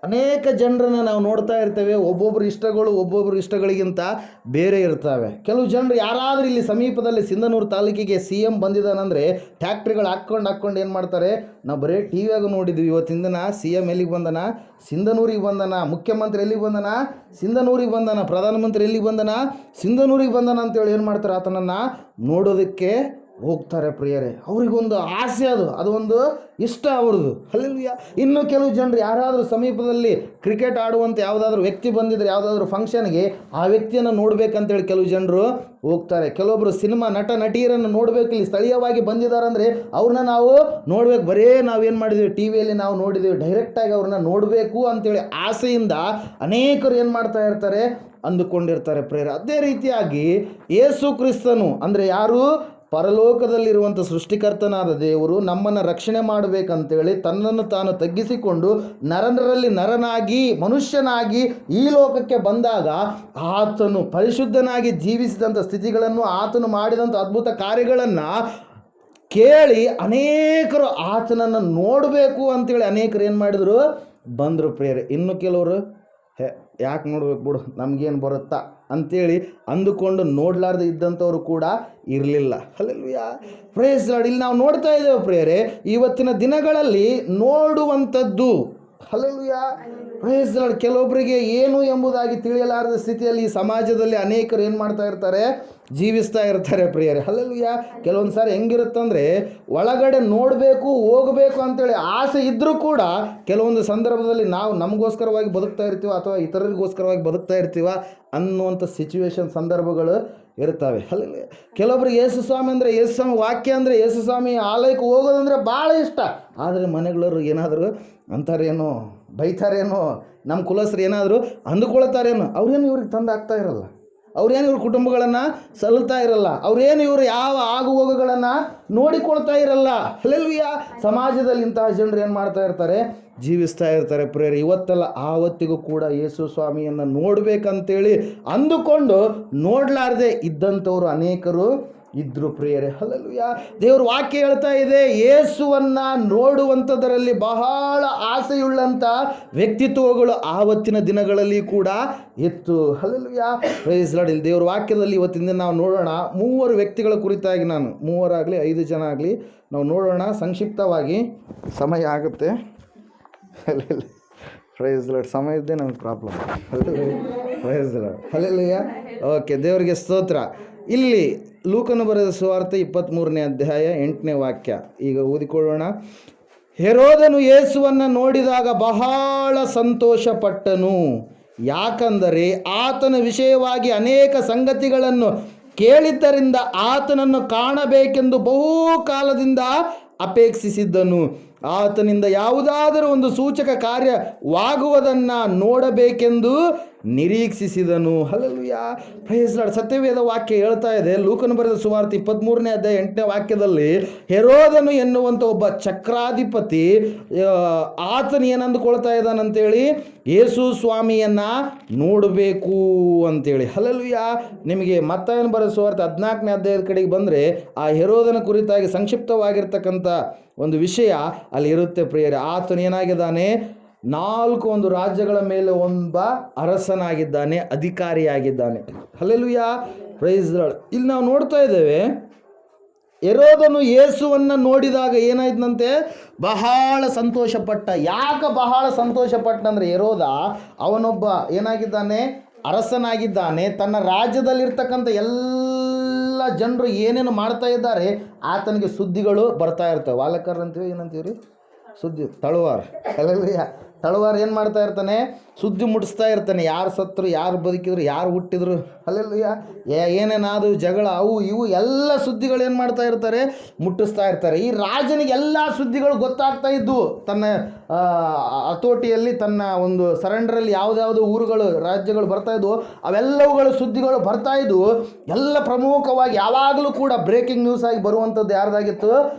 ಅನೇಕ ಜನರನ್ನು ನಾವು ನೋಡ್ತಾ ಇರ್ತೇವೆ. ಒಬ್ಬೊಬ್ಬರು ಇಷ್ಟಗಳಿಗಿಂತ ಬೇರೆ ಇರ್ತವೆ. ಕೆಲವು ಜನರು ಯಾರಾದರೂ ಇಲ್ಲಿ ಸಮೀಪದಲ್ಲಿ ಸಿಂಧನೂರು ತಾಲೂಕಿಗೆ CM ಬಂದಿದ್ದಾನಂದರೆ ಟ್ಯಾಕ್ಟ್ರಿಗಳು ಹಾಕ್ಕೊಂಡು ಏನು ಮಾಡ್ತಾರೆ? ನಾವು ಬರೀ ಟಿವಿಯಾಗ ನೋಡಿದ್ವಿ. ಇವತ್ತಿನ ದಿನ CM ಎಲ್ಲಿಗೆ ಬಂದನ? ಸಿಂಧನೂರಿಗೆ ಬಂದನ. ಮುಖ್ಯಮಂತ್ರಿ ಎಲ್ಲಿಗೆ ಬಂದನ? ಸಿಂಧನೂರಿಗೆ ಬಂದನ. ಪ್ರಧಾನಮಂತ್ರಿ ಎಲ್ಲಿಗೆ ಬಂದನ? ಸಿಂಧನೂರಿಗೆ ಬಂದನ ಅಂತೇಳಿ ಏನು ಮಾಡ್ತಾರೆ? ಆತನನ್ನು ನೋಡೋದಕ್ಕೆ ಹೋಗ್ತಾರೆ ಪ್ರಿಯರೇ. ಅವ್ರಿಗೊಂದು ಆಸೆ, ಅದು ಒಂದು ಇಷ್ಟ ಅವ್ರದ್ದು. ಹಲ್ಲೆಲೂಯಾ. ಇನ್ನು ಕೆಲವು ಜನರು ಯಾರಾದರೂ ಸಮೀಪದಲ್ಲಿ ಕ್ರಿಕೆಟ್ ಆಡುವಂಥ ಯಾವುದಾದ್ರೂ ವ್ಯಕ್ತಿ ಬಂದಿದ್ರೆ, ಯಾವುದಾದ್ರೂ ಫಂಕ್ಷನ್ಗೆ, ಆ ವ್ಯಕ್ತಿಯನ್ನು ನೋಡಬೇಕಂತೇಳಿ ಕೆಲವು ಜನರು ಹೋಗ್ತಾರೆ. ಕೆಲವೊಬ್ಬರು ಸಿನಿಮಾ ನಟ ನಟಿಯರನ್ನು ನೋಡಬೇಕು, ಇಲ್ಲಿ ಸ್ಥಳೀಯವಾಗಿ ಬಂದಿದ್ದಾರಂದರೆ ಅವ್ರನ್ನ ನಾವು ನೋಡಬೇಕು. ಬರೇ ನಾವೇನು ಮಾಡಿದ್ದೀವಿ? ಟಿವಿಯಲ್ಲಿ ನಾವು ನೋಡಿದ್ದೀವಿ. ಡೈರೆಕ್ಟಾಗಿ ಅವ್ರನ್ನ ನೋಡಬೇಕು ಅಂತೇಳಿ ಆಸೆಯಿಂದ ಅನೇಕರು ಏನು ಮಾಡ್ತಾ ಇರ್ತಾರೆ? ಅಂದುಕೊಂಡಿರ್ತಾರೆ ಪ್ರೇರ. ಅದೇ ರೀತಿಯಾಗಿ ಯೇಸು ಕ್ರಿಸ್ತನು ಅಂದರೆ ಯಾರು? ಪರಲೋಕದಲ್ಲಿರುವಂಥ ಸೃಷ್ಟಿಕರ್ತನಾದ ದೇವರು ನಮ್ಮನ್ನು ರಕ್ಷಣೆ ಮಾಡಬೇಕಂತೇಳಿ ತನ್ನನ್ನು ತಾನು ತಗ್ಗಿಸಿಕೊಂಡು ನರರಲ್ಲಿ ನರನಾಗಿ, ಮನುಷ್ಯನಾಗಿ ಈ ಲೋಕಕ್ಕೆ ಬಂದಾಗ ಆತನು ಪರಿಶುದ್ಧನಾಗಿ ಜೀವಿಸಿದಂಥ ಸ್ಥಿತಿಗಳನ್ನು, ಆತನು ಮಾಡಿದಂಥ ಅದ್ಭುತ ಕಾರ್ಯಗಳನ್ನು ಕೇಳಿ ಅನೇಕರು ಆತನನ್ನು ನೋಡಬೇಕು ಅಂತೇಳಿ ಅನೇಕರು ಏನು ಮಾಡಿದರು? ಬಂದರು ಪ್ರಿಯರೇ. ಇನ್ನು ಕೆಲವರು ಯಾಕೆ ನೋಡ್ಬೇಕು ಬಿಡು, ನಮಗೇನು ಬರುತ್ತಾ ಅಂತೇಳಿ ಅಂದುಕೊಂಡು ನೋಡಲಾರ್ದೆ ಇದ್ದಂಥವ್ರು ಕೂಡ ಇರಲಿಲ್ಲ. Hallelujah, praise lord. ಇಲ್ಲಿ ನಾವು ನೋಡ್ತಾ ಇದ್ದೇವೆ ಪ್ರಿಯರೇ, ಇವತ್ತಿನ ದಿನಗಳಲ್ಲಿ ನೋಡುವಂಥದ್ದು, ಹಲ್ಲೆಲೂಯಾ, ಪ್ರೈಸ್ ಲಾರ್ಡ್, ಕೆಲವೊಬ್ಬರಿಗೆ ಏನು ಎಂಬುದಾಗಿ ತಿಳಿಯಲಾರದ ಸ್ಥಿತಿಯಲ್ಲಿ ಈ ಸಮಾಜದಲ್ಲಿ ಅನೇಕರು ಏನು ಮಾಡ್ತಾ ಇರ್ತಾರೆ, ಜೀವಿಸ್ತಾ ಇರ್ತಾರೆ ಪ್ರಿಯರೇ. ಹಲ್ಲೆಲೂಯಾ. ಕೆಲವೊಂದು ಸಾರಿ ಹೆಂಗಿರುತ್ತಂದರೆ, ಒಳಗಡೆ ನೋಡಬೇಕು ಹೋಗಬೇಕು ಅಂತೇಳಿ ಆಸೆ ಇದ್ದರೂ ಕೂಡ ಕೆಲವೊಂದು ಸಂದರ್ಭದಲ್ಲಿ ನಾವು ನಮಗೋಸ್ಕರವಾಗಿ ಬದುಕ್ತಾ ಇರ್ತೀವ ಅಥವಾ ಇತರರಿಗೋಸ್ಕರವಾಗಿ ಬದುಕ್ತಾ ಇರ್ತೀವ ಅನ್ನುವಂಥ ಸಿಚುವೇಶನ್ ಸಂದರ್ಭಗಳು ಇರ್ತವೆ. ಹಲ್ಲೆಲೂಯಾ. ಕೆಲವೊಬ್ರಿಗೆ ಯೇಸು ಸ್ವಾಮಿ ಅಂದರೆ, ಯೇಸು ಸ್ವಾಮಿ ವಾಕ್ಯ ಅಂದರೆ, ಯೇಸು ಸ್ವಾಮಿ ಆಲಯಕ್ಕೆ ಹೋಗೋದಂದರೆ ಭಾಳ ಇಷ್ಟ. ಆದರೆ ಮನೆಗಳವರು ಏನಾದರೂ ಅಂತಾರೇನೋ, ಬೈತಾರೇನೋ, ನಮ್ಮ ಕುಲಸ್ಥರು ಏನಾದರೂ ಅಂದುಕೊಳ್ತಾರೇನೋ, ಅವ್ರೇನು ಇವ್ರಿಗೆ ತಂದು ಆಗ್ತಾ ಇರಲ್ಲ, ಅವ್ರೇನು ಇವ್ರ ಕುಟುಂಬಗಳನ್ನು ಸಲ್ಲುತ್ತಾ ಇರಲ್ಲ, ಅವ್ರೇನು ಇವರು ಯಾವ ಆಗು ಹೋಗುಗಳನ್ನು ನೋಡಿಕೊಳ್ತಾ ಇರಲ್ಲ. ಹಲ್ಲೆಲೂಯಾ. ಸಮಾಜದಲ್ಲಿ ಇಂತಹ ಜನರು ಏನು ಮಾಡ್ತಾ ಇರ್ತಾರೆ, ಜೀವಿಸ್ತಾ ಇರ್ತಾರೆ ಪ್ರೇರೆ. ಇವತ್ತೆಲ್ಲ ಆವತ್ತಿಗೂ ಕೂಡ ಯೇಸು ಸ್ವಾಮಿಯನ್ನು ನೋಡಬೇಕಂತೇಳಿ ಅಂದುಕೊಂಡು ನೋಡಲಾರ್ದೆ ಇದ್ದಂಥವ್ರು ಅನೇಕರು ಇದ್ರು ಪ್ರಿಯರೇ. ಹಲ್ಲೆಲೂಯಾ. ದೇವ್ರ ವಾಕ್ಯ ಹೇಳ್ತಾ ಇದೆ, ಯೇಸುವನ್ನು ನೋಡುವಂಥದ್ದರಲ್ಲಿ ಬಹಳ ಆಸೆಯುಳ್ಳಂಥ ವ್ಯಕ್ತಿತ್ವಗಳು ಆವತ್ತಿನ ದಿನಗಳಲ್ಲಿ ಕೂಡ ಇತ್ತು. Hallelujah, praise lord. ಇಲ್ಲಿ ದೇವ್ರ ವಾಕ್ಯದಲ್ಲಿ ಇವತ್ತಿನ ದಿನ ನಾವು ನೋಡೋಣ, 3 ವ್ಯಕ್ತಿಗಳ ಕುರಿತಾಗಿ, ನಾನು 3 ಆಗಲಿ 5 ಜನ ಆಗಲಿ ನಾವು ನೋಡೋಣ ಸಂಕ್ಷಿಪ್ತವಾಗಿ, ಸಮಯ ಆಗುತ್ತೆ. Praise lord. ಸಮಯ ಇದ್ದೇ ನಮಗೆ problem. Praise lord. Hallelujah. Okay, ದೇವರಿಗೆ ಸ್ತೋತ್ರ. ಇಲ್ಲಿ ಲೂಕನು ಬರೆದ ಸುವಾರ್ತೆ 23ನೇ ಅಧ್ಯಾಯ 8ನೇ ವಾಕ್ಯ ಈಗ ಓದಿಕೊಳ್ಳೋಣ. ಹೆರೋದನು ಯೇಸುವನ್ನು ನೋಡಿದಾಗ ಬಹಳ ಸಂತೋಷಪಟ್ಟನು, ಯಾಕಂದರೆ ಆತನ ವಿಷಯವಾಗಿ ಅನೇಕ ಸಂಗತಿಗಳನ್ನು ಕೇಳಿದ್ದರಿಂದ ಆತನನ್ನು ಕಾಣಬೇಕೆಂದು ಬಹುಕಾಲದಿಂದ ಅಪೇಕ್ಷಿಸಿದ್ದನು. ಆತನಿಂದ ಯಾವುದಾದರೂ ಒಂದು ಸೂಚಕ ಕಾರ್ಯವಾಗುವುದನ್ನು ನೋಡಬೇಕೆಂದು ನಿರೀಕ್ಷಿಸಿದನು. Hallelujah, praise lord. ಸತ್ಯವೇದ ವಾಕ್ಯ ಹೇಳ್ತಾ ಇದೆ, ಲೂಕನು ಬರೆದ ಸುವಾರ್ತೆ 23ನೇ ಅಧ್ಯಾಯ 8ನೇ ವಾಕ್ಯದಲ್ಲಿ, ಹೆರೋದನು ಎನ್ನುವಂಥ ಒಬ್ಬ ಚಕ್ರಾಧಿಪತಿ ಆತನು ಏನಂದುಕೊಳ್ತಾ ಇದ್ದಾನಂತೇಳಿ, ಯೇಸು ಸ್ವಾಮಿಯನ್ನು ನೋಡಬೇಕು ಅಂತೇಳಿ. ಹಲ್ಲೆಲೂಯಾ. ನಿಮಗೆ ಮತ್ತಾಯನ ಬರೆದ ಸುವಾರ್ತೆ 14ನೇ ಅಧ್ಯಾಯದ ಕಡೆಗೆ ಬಂದರೆ ಆ ಹೆರೋದನ ಕುರಿತಾಗಿ ಸಂಕ್ಷಿಪ್ತವಾಗಿರ್ತಕ್ಕಂಥ ಒಂದು ವಿಷಯ ಅಲ್ಲಿ ಇರುತ್ತೆ ಪ್ರಿಯರೇ. ಆತನು ಏನಾಗಿದ್ದಾನೆ, 4 ರಾಜ್ಯಗಳ ಮೇಲೆ ಒಬ್ಬ ಅರಸನಾಗಿದ್ದಾನೆ, ಅಧಿಕಾರಿಯಾಗಿದ್ದಾನೆ. Hallelujah, praise lord. ಇಲ್ಲಿ ನಾವು ನೋಡ್ತಾ ಇದ್ದೇವೆ, ಹೆರೋದನು ಯೇಸುವನ್ನು ನೋಡಿದಾಗ ಏನಾಯ್ತಂತೆ, ಬಹಳ ಸಂತೋಷಪಟ್ಟ. ಯಾಕೆ ಬಹಳ ಸಂತೋಷಪಟ್ಟಂದರೆ, ಹೆರೋದ ಅವನೊಬ್ಬ ಏನಾಗಿದ್ದಾನೆ, ಅರಸನಾಗಿದ್ದಾನೆ. ತನ್ನ ರಾಜ್ಯದಲ್ಲಿರ್ತಕ್ಕಂಥ ಎಲ್ಲ ಜನರು ಏನೇನು ಮಾಡ್ತಾ ಇದ್ದಾರೆ ಆತನಿಗೆ ಸುದ್ದಿಗಳು ಬರ್ತಾ ಇರ್ತವೆ. ವಾಲಕರ್ ಅಂತೀವಿ, ಏನಂತೀವಿ ರೀ, ಸುದ್ದಿ ತಳುವಾರ್. ಹಲ್ಲೆಲೂಯಾ. ತಳುವಾರ್ ಏನು ಮಾಡ್ತಾ ಇರ್ತಾನೆ, ಸುದ್ದಿ ಮುಟ್ಟಿಸ್ತಾ ಇರ್ತಾನೆ. ಯಾರು ಸತ್ತರು, ಯಾರು ಬದುಕಿದ್ರು, ಯಾರು ಹುಟ್ಟಿದ್ರು, ಹಲ್ಲೆಲೂಯಾ, ಏನೇನಾದ್ರು ಜಗಳ ಅವು ಇವು ಎಲ್ಲ ಸುದ್ದಿಗಳು ಏನು ಮಾಡ್ತಾ ಇರ್ತಾರೆ, ಮುಟ್ಟಿಸ್ತಾ ಇರ್ತಾರೆ. ಈ ರಾಜನಿಗೆ ಎಲ್ಲ ಸುದ್ದಿಗಳು ಗೊತ್ತಾಗ್ತಾ ಇದ್ದು, ತನ್ನ ಹತೋಟಿಯಲ್ಲಿ ತನ್ನ ಒಂದು ಸರೆಂಡರಲ್ಲಿ ಯಾವುದ್ಯಾವುದು ಊರುಗಳು ರಾಜ್ಯಗಳು ಬರ್ತಾ ಇದ್ವು ಅವೆಲ್ಲವುಗಳ ಸುದ್ದಿಗಳು ಬರ್ತಾ ಇದ್ವು. ಎಲ್ಲ ಪ್ರಮುಖವಾಗಿ ಯಾವಾಗಲೂ ಕೂಡ ಬ್ರೇಕಿಂಗ್ ನ್ಯೂಸ್ ಆಗಿ ಬರುವಂಥದ್ದು ಯಾರ್ದಾಗಿತ್ತು,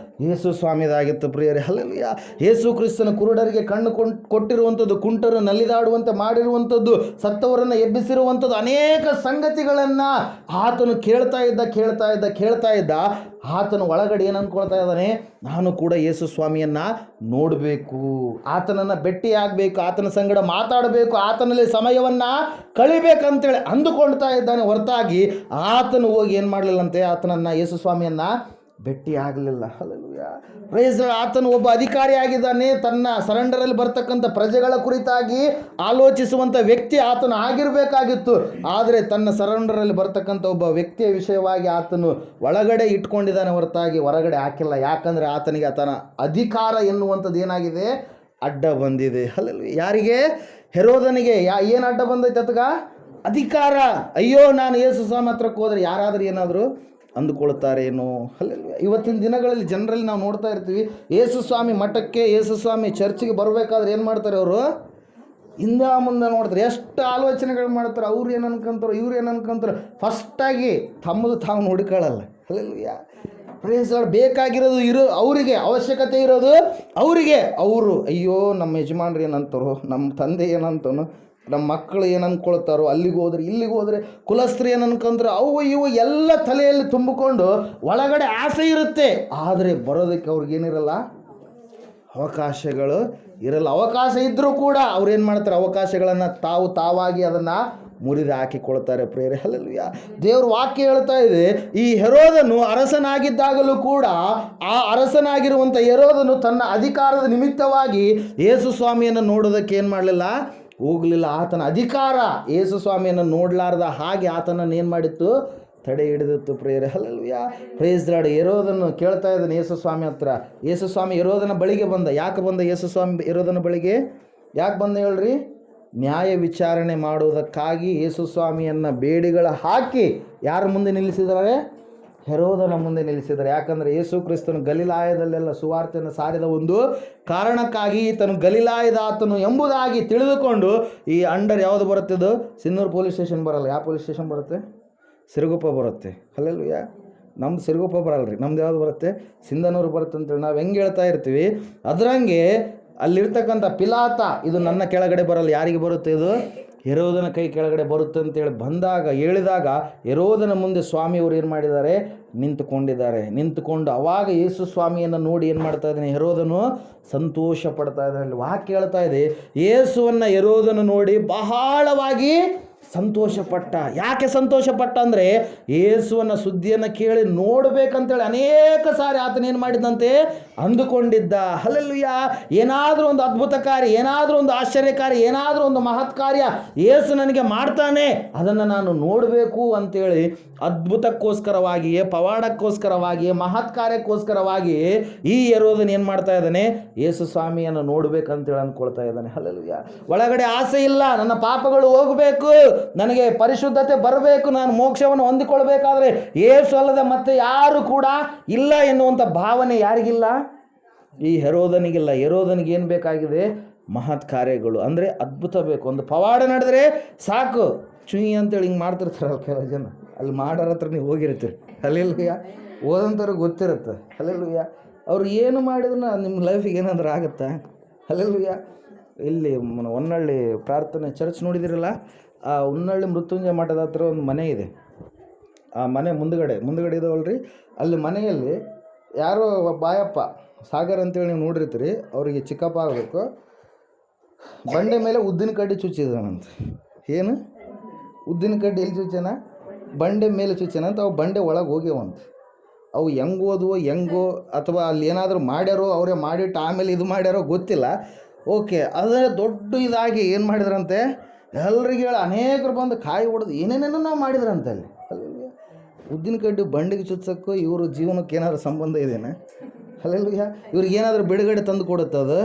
ಯೇಸು ಸ್ವಾಮಿದಾಗಿತ್ತು ಪ್ರಿಯರೇ. ಹಲ್ಲೆಲೂಯಾ. ಯೇಸು ಕ್ರಿಸ್ತನ ಕುರುಡರಿಗೆ ಕಣ್ಣು ಕೊಟ್ಟಿರುವಂಥದ್ದು, ಕುಂಟರು ನಲಿದಾಡುವಂತೆ ಮಾಡಿರುವಂಥದ್ದು, ಸತ್ತವರನ್ನು ಎಬ್ಬಿಸಿರುವಂಥದ್ದು, ಅನೇಕ ಸಂಗತಿಗಳನ್ನು ಆತನು ಕೇಳ್ತಾ ಇದ್ದ. ಆತನು ಒಳಗಡೆ ಏನು ಅಂದ್ಕೊಳ್ತಾ ಇದ್ದಾನೆ, ನಾನು ಕೂಡ ಯೇಸು ಸ್ವಾಮಿಯನ್ನು ನೋಡಬೇಕು, ಆತನನ್ನು ಭೇಟಿಯಾಗಬೇಕು, ಆತನ ಸಂಗಡ ಮಾತಾಡಬೇಕು, ಆತನಲ್ಲಿ ಸಮಯವನ್ನು ಕಳಿಬೇಕಂತೇಳಿ ಅಂದುಕೊಳ್ತಾ ಇದ್ದಾನೆ. ಹೊರತಾಗಿ ಆತನು ಹೋಗಿ ಏನು ಮಾಡಲಿಲ್ಲಂತೆ, ಆತನನ್ನು ಯೇಸು ಸ್ವಾಮಿಯನ್ನು ಭೇಟಿ ಆಗಲಿಲ್ಲ. Hallelujah, praise lord. ಆತನು ಒಬ್ಬ ಅಧಿಕಾರಿಯಾಗಿದ್ದಾನೆ. ತನ್ನ ಸರೆಂಡರಲ್ಲಿ ಬರ್ತಕ್ಕಂಥ ಪ್ರಜೆಗಳ ಕುರಿತಾಗಿ ಆಲೋಚಿಸುವಂಥ ವ್ಯಕ್ತಿ ಆತನು ಆಗಿರಬೇಕಾಗಿತ್ತು. ಆದರೆ ತನ್ನ ಸರೆಂಡರಲ್ಲಿ ಬರ್ತಕ್ಕಂಥ ಒಬ್ಬ ವ್ಯಕ್ತಿಯ ವಿಷಯವಾಗಿ ಆತನು ಒಳಗಡೆ ಇಟ್ಕೊಂಡಿದ್ದಾನೆ, ಹೊರತಾಗಿ ಹೊರಗಡೆ ಹಾಕಿಲ್ಲ. ಯಾಕಂದರೆ ಆತನಿಗೆ ಆತನ ಅಧಿಕಾರ ಎನ್ನುವಂಥದ್ದು ಏನಾಗಿದೆ, ಅಡ್ಡ ಬಂದಿದೆ. ಹಲ್ಲೆಲೂಯಾ. ಯಾರಿಗೆ, ಹೆರೋದನಿಗೆ ಏನು ಅಡ್ಡ ಬಂದೈತೆ ಅತಗ, ಅಧಿಕಾರ. ಅಯ್ಯೋ, ನಾನು ಯೇಸು ಸ್ವಾಮಿ ಹತ್ರಕ್ಕೆ ಹೋದರೆ ಯಾರಾದರೂ ಏನಾದರೂ ಅಂದುಕೊಳ್ತಾರೇನೋ. ಹಲ್ಲೆಲೂಯಾ. ಇವತ್ತಿನ ದಿನಗಳಲ್ಲಿ ಜನರಲ್ಲಿ ನಾವು ನೋಡ್ತಾ ಇರ್ತೀವಿ, ಯೇಸು ಸ್ವಾಮಿ ಮಠಕ್ಕೆ, ಯೇಸು ಸ್ವಾಮಿ ಚರ್ಚಿಗೆ ಬರಬೇಕಾದ್ರೆ ಏನು ಮಾಡ್ತಾರೆ, ಅವರು ಹಿಂದೆ ಮುಂದೆ ನೋಡ್ತಾರೆ, ಎಷ್ಟು ಆಲೋಚನೆಗಳು ಮಾಡ್ತಾರೆ, ಅವ್ರು ಏನು ಅನ್ಕೊಂತಾರೆ, ಇವ್ರು ಏನು ಅನ್ಕೊಂತಾರೆ. ಫಸ್ಟಾಗಿ ತಮ್ಮದು ತಾವು ನೋಡಿಕೊಳ್ಳಲ್ಲ. Hallelujah, praise lord. ಬೇಕಾಗಿರೋದು ಅವರಿಗೆ, ಅವಶ್ಯಕತೆ ಇರೋದು ಅವರಿಗೆ. ಅವರು ಅಯ್ಯೋ ನಮ್ಮ ಯಜಮಾನ್ರು ಏನಂತಾರೋ, ನಮ್ಮ ತಂದೆ ಏನಂತಾನೋ, ನಮ್ಮ ಮಕ್ಕಳು ಏನು ಅಂದ್ಕೊಳ್ತಾರೋ, ಅಲ್ಲಿಗೆ ಹೋದ್ರೆ ಇಲ್ಲಿಗೆ ಹೋದರೆ ಕುಲಸ್ತ್ರೀ ಏನು ಅನ್ಕೊಂಡ್ರೆ ಅವು ಇವು ಎಲ್ಲ ತಲೆಯಲ್ಲಿ ತುಂಬಿಕೊಂಡು ಒಳಗಡೆ ಆಸೆ ಇರುತ್ತೆ. ಆದರೆ ಬರೋದಕ್ಕೆ ಅವ್ರಿಗೇನಿರಲ್ಲ, ಅವಕಾಶಗಳು ಇರಲ್ಲ. ಅವಕಾಶ ಇದ್ದರೂ ಕೂಡ ಅವ್ರೇನು ಮಾಡ್ತಾರೆ, ಅವಕಾಶಗಳನ್ನು ತಾವಾಗಿ ಅದನ್ನು ಮುರಿದು ಹಾಕಿಕೊಳ್ತಾರೆ ಪ್ರಿಯರೇ. ಹಲ್ಲೆಲೂಯಾ. ದೇವ್ರ ವಾಕ್ಯ ಹೇಳ್ತಾ ಇದೆ, ಈ ಹೆರೋದನು ಅರಸನಾಗಿದ್ದಾಗಲೂ ಕೂಡ ಆ ಅರಸನಾಗಿರುವಂಥ ಹೆರೋದನು ತನ್ನ ಅಧಿಕಾರದ ನಿಮಿತ್ತವಾಗಿ ಯೇಸು ಸ್ವಾಮಿಯನ್ನು ನೋಡೋದಕ್ಕೆ ಏನು ಮಾಡಲಿಲ್ಲ, ಹೋಗಲಿಲ್ಲ. ಆತನ ಅಧಿಕಾರ ಯೇಸು ಸ್ವಾಮಿಯನ್ನು ನೋಡಲಾರ್ದ ಹಾಗೆ ಆತನನ್ನು ಏನು ಮಾಡಿತ್ತು, ತಡೆ ಹಿಡಿದಿತ್ತು ಪ್ರಿಯರೇ. ಹಲ್ಲೆಲೂಯಾ. Praise the Lord. ಹೆರೋದನ್ನು ಕೇಳ್ತಾ ಇದ್ದಾನೆ ಯೇಸು ಸ್ವಾಮಿ ಹತ್ರ. ಯೇಸು ಸ್ವಾಮಿ ಹೆರೋದನ ಬಳಿಗೆ ಬಂದ. ಯಾಕೆ ಬಂದ ಯೇಸು ಸ್ವಾಮಿ ಹೆರೋದನ ಬಳಿಗೆ? ಯಾಕೆ ಬಂದ ಹೇಳ್ರಿ? ನ್ಯಾಯ ವಿಚಾರಣೆ ಮಾಡುವುದಕ್ಕಾಗಿ ಯೇಸು ಸ್ವಾಮಿಯನ್ನು ಬೇಡಿಗಳ ಹಾಕಿ ಯಾರ ಮುಂದೆ ನಿಲ್ಲಿಸಿದ್ದಾರೆ? ಹೆರೋದನ ಮುಂದೆ ನಿಲ್ಲಿಸಿದ್ದಾರೆ. ಯಾಕಂದರೆ ಯೇಸು ಕ್ರಿಸ್ತನು ಗಲಿಲಾಯದಲ್ಲೆಲ್ಲ ಸುವಾರ್ತೆಯನ್ನು ಸಾರಿದ ಒಂದು ಕಾರಣಕ್ಕಾಗಿ ಈತನು ಗಲಿಲಾಯದ ಆತನು ಎಂಬುದಾಗಿ ತಿಳಿದುಕೊಂಡು ಈ ಅಂಡರ್ ಯಾವುದು ಬರುತ್ತೆ? ಇದು ಸಿನ್ನೂರು ಪೊಲೀಸ್ ಸ್ಟೇಷನ್ ಬರಲ್ಲ. ಯಾವ ಪೊಲೀಸ್ ಸ್ಟೇಷನ್ ಬರುತ್ತೆ? ಸಿರುಗುಪ್ಪ ಬರುತ್ತೆ. ಹಲ್ಲೆಲೂಯಾ. ನಮ್ದು ಸಿರುಗುಪ್ಪ ಬರಲ್ಲ ರೀ. ನಮ್ದು ಯಾವುದು ಬರುತ್ತೆ? ಸಿಂಧನೂರು ಬರುತ್ತೆ ಅಂತೇಳಿ ನಾವು ಹೆಂಗೆ ಹೇಳ್ತಾ ಇರ್ತೀವಿ. ಅದರಂಗೆ ಅಲ್ಲಿರ್ತಕ್ಕಂಥ ಪಿಲಾತ ಇದು ನನ್ನ ಕೆಳಗಡೆ ಬರಲ್ಲ. ಯಾರಿಗೆ ಬರುತ್ತೆ? ಇದು ಹೆರೋದನ ಕೈ ಕೆಳಗಡೆ ಬರುತ್ತೆ ಅಂತೇಳಿ ಬಂದಾಗ ಹೇಳಿದಾಗ ಹೆರೋದನ ಮುಂದೆ ಸ್ವಾಮಿಯವರು ಏನು ಮಾಡಿದ್ದಾರೆ? ನಿಂತುಕೊಂಡಿದ್ದಾರೆ. ನಿಂತುಕೊಂಡು ಅವಾಗ ಯೇಸು ಸ್ವಾಮಿಯನ್ನು ನೋಡಿ ಏನು ಮಾಡ್ತಾ ಇದ್ದಾನೆ? ಹೆರೋದನು ಸಂತೋಷ ಪಡ್ತಾ ಇದ್ದಾನೆ. ಅಲ್ಲಿ ವಾಕ್ಯ ಹೇಳ್ತಾ ಇದೆ, ಯೇಸುವನ್ನು ಹೆರೋದನು ನೋಡಿ ಬಹಳವಾಗಿ ಸಂತೋಷಪಟ್ಟ. ಯಾಕೆ ಸಂತೋಷಪಟ್ಟ ಅಂದರೆ ಯೇಸುವನ ಸುದ್ದಿಯನ್ನು ಕೇಳಿ ನೋಡಬೇಕಂತೇಳಿ ಅನೇಕ ಸಾರಿ ಆತನೇನು ಮಾಡಿದಂತೆ ಅಂದುಕೊಂಡಿದ್ದ. ಹಲ್ಲೆಲೂಯಾ. ಏನಾದರೂ ಒಂದು ಅದ್ಭುತ ಕಾರ್ಯ, ಏನಾದರೂ ಒಂದು ಆಶ್ಚರ್ಯಕಾರಿ, ಏನಾದರೂ ಒಂದು ಮಹತ್ ಕಾರ್ಯ ಯೇಸು ನನಗೆ ಮಾಡ್ತಾನೆ, ಅದನ್ನು ನಾನು ನೋಡಬೇಕು ಅಂತೇಳಿ ಅದ್ಭುತಕ್ಕೋಸ್ಕರವಾಗಿಯೇ, ಪವಾಡಕ್ಕೋಸ್ಕರವಾಗಿಯೇ, ಮಹತ್ ಕಾರ್ಯಕ್ಕೋಸ್ಕರವಾಗಿಯೇ ಈ ಹೆರೋದನು ಏನು ಮಾಡ್ತಾ ಇದ್ದಾನೆ? ಯೇಸು ಸ್ವಾಮಿಯನ್ನು ನೋಡಬೇಕಂತೇಳಿ ಅಂದ್ಕೊಳ್ತಾ ಇದ್ದಾನೆ. ಹಲ್ಲೆಲೂಯಾ. ಒಳಗಡೆ ಆಸೆ ಇಲ್ಲ, ನನ್ನ ಪಾಪಗಳು ಹೋಗಬೇಕು, ನನಗೆ ಪರಿಶುದ್ಧತೆ ಬರಬೇಕು, ನಾನು ಮೋಕ್ಷವನ್ನು ಹೊಂದಿಕೊಳ್ಬೇಕಾದ್ರೆ ಯೇಸು ಅಲ್ಲದೆ ಮತ್ತೆ ಯಾರು ಕೂಡ ಇಲ್ಲ ಎನ್ನುವಂಥ ಭಾವನೆ ಯಾರಿಗಿಲ್ಲ? ಈ ಹೆರೋದನಿಗಿಲ್ಲ. ಹೆರೋದನಿಗೆ ಏನು ಬೇಕಾಗಿದೆ? ಮಹತ್ ಕಾರ್ಯಗಳು ಅಂದರೆ ಅದ್ಭುತ ಬೇಕು. ಒಂದು ಪವಾಡ ನಡೆದರೆ ಸಾಕು, ಚುಯಿ ಅಂತೇಳಿ ಹಿಂಗೆ ಮಾಡ್ತಿರ್ತಾರಲ್ಲ ಕೆಲವು ಜನ. ಅಲ್ಲಿ ಮಾಡೋರ ಹತ್ರ ನೀವು ಹೋಗಿರ್ತೀರಿ. ಹಲ್ಲೆಲೂಯಾ. ಓದಂಥವ್ರಿಗೆ ಗೊತ್ತಿರುತ್ತೆ. ಹಲ್ಲೆಲೂಯಾ. ಅವ್ರು ಏನು ಮಾಡಿದ್ರು ನಿಮ್ಮ ಲೈಫಿಗೆ ಏನಾದರೂ ಆಗುತ್ತಾ? ಹಲ್ಲೆಲೂಯಾ. ಇಲ್ಲಿ ಹೊನ್ನಳ್ಳಿ ಪ್ರಾರ್ಥನೆ ಚರ್ಚ್ ನೋಡಿದಿರಲ್ಲ, ಆ ಹೊನ್ನಳ್ಳಿ ಮೃತ್ಯುಂಜಯ ಮಠದ ಹತ್ರ ಒಂದು ಮನೆ ಇದೆ. ಆ ಮನೆ ಮುಂದುಗಡೆ ಇದಾವಲ್ರಿ, ಅಲ್ಲಿ ಮನೆಯಲ್ಲಿ ಯಾರೋ ಬಾಯಪ್ಪ ಸಾಗರ್ ಅಂತೇಳಿ ನೀವು ನೋಡಿರ್ತೀರಿ, ಅವರಿಗೆ ಚಿಕ್ಕಪ್ಪ ಆಗಬೇಕು, ಬಂಡೆ ಮೇಲೆ ಉದ್ದಿನ ಕಡ್ಡಿ ಚುಚ್ಚಿದಾನಂತ. ಏನು ಉದ್ದಿನ ಕಡ್ಡಿ ಎಲ್ಲಿ ಚುಚ್ಚನ? ಬಂಡೆ ಮೇಲೆ ಚುಚ್ಚನಂತ. ಅವು ಬಂಡೆ ಒಳಗೆ ಹೋಗ್ಯವಂತ. ಅವು ಹೆಂಗೋದವೋ ಹೆಂಗೋ ಅಥವಾ ಅಲ್ಲಿ ಏನಾದರೂ ಮಾಡ್ಯಾರೋ, ಅವರೇ ಮಾಡಿಟ್ಟು ಆಮೇಲೆ ಇದು ಮಾಡ್ಯಾರೋ ಗೊತ್ತಿಲ್ಲ. ಓಕೆ, ಅದೇ ದೊಡ್ಡ ಇದಾಗಿ ಏನು ಮಾಡಿದ್ರಂತೆ, ಎಲ್ರಿಗೆ ಹೇಳಿ ಅನೇಕರು ಬಂದು ಕಾಯಿ ಹೊಡೆದು ಏನೇನೇನೋ ನಾವು ಮಾಡಿದ್ರಂತೆ ಅಲ್ಲಿ. ಅಲ್ಲೆಲ್ಲೂಯ್ಯ. ಉದ್ದಿನ ಕಡ್ಡಿ ಬಂಡೆಗೆ ಚುಚ್ಚಕ್ಕೂ ಇವರು ಜೀವನಕ್ಕೆ ಏನಾದರೂ ಸಂಬಂಧ ಇದೆಯಾ? ಅಲ್ಲೆಲ್ಲೂಯ್ಯ. ಇವ್ರಿಗೆ ಏನಾದರೂ ಬಿಡುಗಡೆ ತಂದು ಕೊಡುತ್ತದು?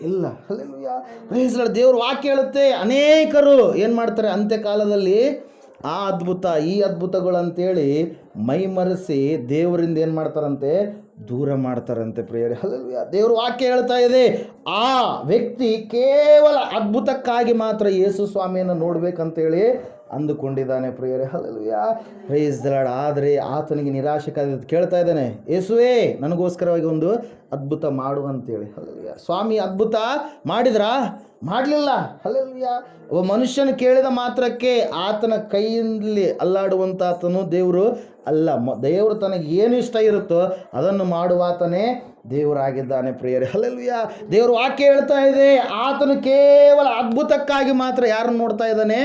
ಇಲ್ಲ. ಅಲ್ಲೆಲ್ಲೂಯ್ಯ. Praise the lord. ದೇವ್ರ ವಾಕ್ಯ ಹೇಳುತ್ತೆ, ಅನೇಕರು ಏನು ಮಾಡ್ತಾರೆ ಅಂತ್ಯಕಾಲದಲ್ಲಿ ಆ ಅದ್ಭುತ ಈ ಅದ್ಭುತಗಳು ಅಂತೇಳಿ ಮೈಮರೆಸಿ ದೇವರಿಂದ ಏನು ಮಾಡ್ತಾರಂತೆ? ದೂರ ಮಾಡ್ತಾರಂತೆ ಪ್ರಿಯರೇ. ಹಲ್ಲೆಲೂಯಾ. ದೇವ್ರ ವಾಕ್ಯ ಹೇಳ್ತಾ ಇದೆ, ಆ ವ್ಯಕ್ತಿ ಕೇವಲ ಅದ್ಭುತಕ್ಕಾಗಿ ಮಾತ್ರ ಯೇಸು ಸ್ವಾಮಿಯನ್ನು ನೋಡ್ಬೇಕಂತೇಳಿ ಅಂದುಕೊಂಡಿದ್ದಾನೆ ಪ್ರಿಯರೇ. ಹಲ್ಲೆಲೂಯಾ. Praise the lord. ಆದರೆ ಆತನಿಗೆ ನಿರಾಶೆ ಕೇಳ್ತಾ ಇದ್ದಾನೆ, ಯೇಸುವೇ ನನಗೋಸ್ಕರವಾಗಿ ಒಂದು ಅದ್ಭುತ ಮಾಡು ಅಂತೇಳಿ. ಹಲ್ಲೆಲೂಯಾ. ಸ್ವಾಮಿ ಅದ್ಭುತ ಮಾಡಿದ್ರಾ? ಮಾಡಲಿಲ್ಲ. ಹಲ್ಲೆಲೂಯಾ. ಒಬ್ಬ ಮನುಷ್ಯನ ಕೇಳಿದ ಮಾತ್ರಕ್ಕೆ ಆತನ ಕೈಯಲ್ಲಿ ಅಲ್ಲಾಡುವಂಥ ಆತನು ದೇವರು ಅಲ್ಲ. ದೇವರು ತನಗೆ ಏನು ಇಷ್ಟ ಇರುತ್ತೋ ಅದನ್ನು ಮಾಡುವಾತನೇ ದೇವರಾಗಿದ್ದಾನೆ ಪ್ರಿಯರೇ. ಹಲ್ಲೆಲೂಯಾ. ದೇವರು ವಾಕ್ಯ ಹೇಳ್ತಾ ಇದೆ, ಆತನು ಕೇವಲ ಅದ್ಭುತಕ್ಕಾಗಿ ಮಾತ್ರ ಯಾರನ್ನು ನೋಡ್ತಾ ಇದ್ದಾನೆ?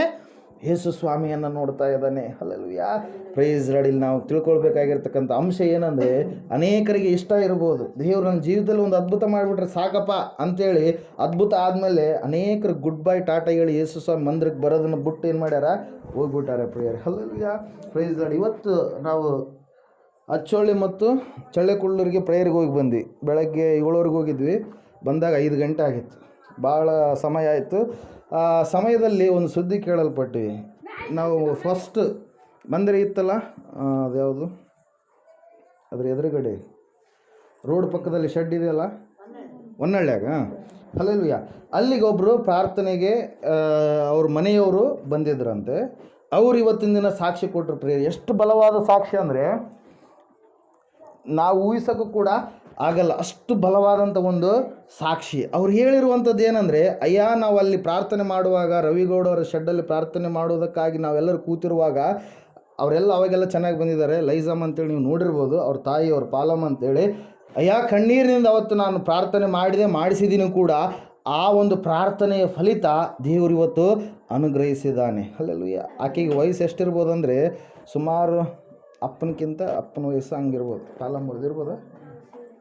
ಯೇಸು ಸ್ವಾಮಿಯನ್ನು ನೋಡ್ತಾ ಇದ್ದಾನೆ. ಹಲ್ಲೆಲೂಯಾ. Praise the lord. ಇಲ್ಲಿ ನಾವು ತಿಳ್ಕೊಳ್ಬೇಕಾಗಿರ್ತಕ್ಕಂಥ ಅಂಶ ಏನಂದರೆ, ಅನೇಕರಿಗೆ ಇಷ್ಟ ಇರ್ಬೋದು, ದೇವರು ನನ್ನ ಜೀವಿತದಲ್ಲಿ ಒಂದು ಅದ್ಭುತ ಮಾಡಿಬಿಟ್ರೆ ಸಾಕಪ್ಪ ಅಂಥೇಳಿ ಅದ್ಭುತ ಆದಮೇಲೆ ಅನೇಕರು ಗುಡ್ ಬೈ ಟಾಟಾ ಹೇಳಿ ಯೇಸು ಸ್ವಾಮಿ ಮಂದಿರಕ್ಕೆ ಬರೋದನ್ನು ಬಿಟ್ಟು ಏನು ಮಾಡ್ಯಾರ? ಹೋಗ್ಬಿಟ್ಟಾರೆ ಪ್ರಿಯರೇ. ಹಲ್ಲೆಲೂಯಾ. Praise the lord. ಇವತ್ತು ನಾವು ಅಚ್ಚೋಳಿ ಮತ್ತು ಚಳ್ಳೆಕುಳ್ಳೂರಿಗೆ ಪ್ರೇಯರ್ಗೆ ಹೋಗಿ ಬಂದ್ವಿ. ಬೆಳಗ್ಗೆ 7 ಹೋಗಿದ್ವಿ, ಬಂದಾಗ 5 ಗಂಟೆ ಆಗಿತ್ತು. ಭಾಳ ಸಮಯ ಆಯಿತು. ಆ ಸಮಯದಲ್ಲಿ ಒಂದು ಸುದ್ದಿ ಕೇಳಲ್ಪಟ್ವಿ ನಾವು. ಫಸ್ಟ್ ಮಂದಿರ ಇತ್ತಲ್ಲ, ಅದ್ಯಾವುದು, ಅದ್ರ ಎದುರುಗಡೆ ರೋಡ್ ಪಕ್ಕದಲ್ಲಿ ಶೆಡ್ ಇದೆಯಲ್ಲ, ಹೊನ್ನಳ್ಳ್ಯಾಗ. ಹಲ್ಲೆಲೂಯಾ. ಅಲ್ಲಿಗೆ ಒಬ್ಬರು ಪ್ರಾರ್ಥನೆಗೆ ಅವ್ರ ಮನೆಯವರು ಬಂದಿದ್ರಂತೆ. ಅವ್ರು ಇವತ್ತಿನ ದಿನ ಸಾಕ್ಷಿ ಕೊಟ್ಟರು ಪ್ರಿಯ. ಎಷ್ಟು ಬಲವಾದ ಸಾಕ್ಷಿ ಅಂದರೆ ನಾವು ಊಹಿಸೋಕ್ಕೂ ಕೂಡ ಆಗಲ್ಲ, ಅಷ್ಟು ಬಲವಾದಂಥ ಒಂದು ಸಾಕ್ಷಿ. ಅವ್ರು ಹೇಳಿರುವಂಥದ್ದು ಏನಂದರೆ, ಅಯ್ಯ ನಾವು ಅಲ್ಲಿ ಪ್ರಾರ್ಥನೆ ಮಾಡುವಾಗ ರವಿಗೌಡವರ ಶೆಡ್ಡಲ್ಲಿ ಪ್ರಾರ್ಥನೆ ಮಾಡೋದಕ್ಕಾಗಿ ನಾವೆಲ್ಲರೂ ಕೂತಿರುವಾಗ ಅವರೆಲ್ಲ ಅವಾಗೆಲ್ಲ ಚೆನ್ನಾಗಿ ಬಂದಿದ್ದಾರೆ. ಲೈಸಮ್ ಅಂತೇಳಿ ನೀವು ನೋಡಿರ್ಬೋದು, ಅವ್ರ ತಾಯಿ ಅವ್ರ ಪಾಲಮ್ಮ ಅಂತೇಳಿ. ಅಯ್ಯ ಕಣ್ಣೀರಿನಿಂದ ಅವತ್ತು ನಾನು ಪ್ರಾರ್ಥನೆ ಮಾಡಿಸಿದ್ದೀನಿ ಕೂಡ. ಆ ಒಂದು ಪ್ರಾರ್ಥನೆಯ ಫಲಿತ ದೇವರು ಇವತ್ತು ಅನುಗ್ರಹಿಸಿದ್ದಾನೆ. ಹಲ್ಲೆಲೂಯಾ. ಆಕೆಗೆ ವಯಸ್ಸು ಎಷ್ಟಿರ್ಬೋದು ಅಂದರೆ ಸುಮಾರು ಅಪ್ಪನಕ್ಕಿಂತ ಅಪ್ಪನ ವಯಸ್ಸು ಹಂಗಿರ್ಬೋದು, ಕಾಲ ಮುರಿದಿರ್ಬೋದ.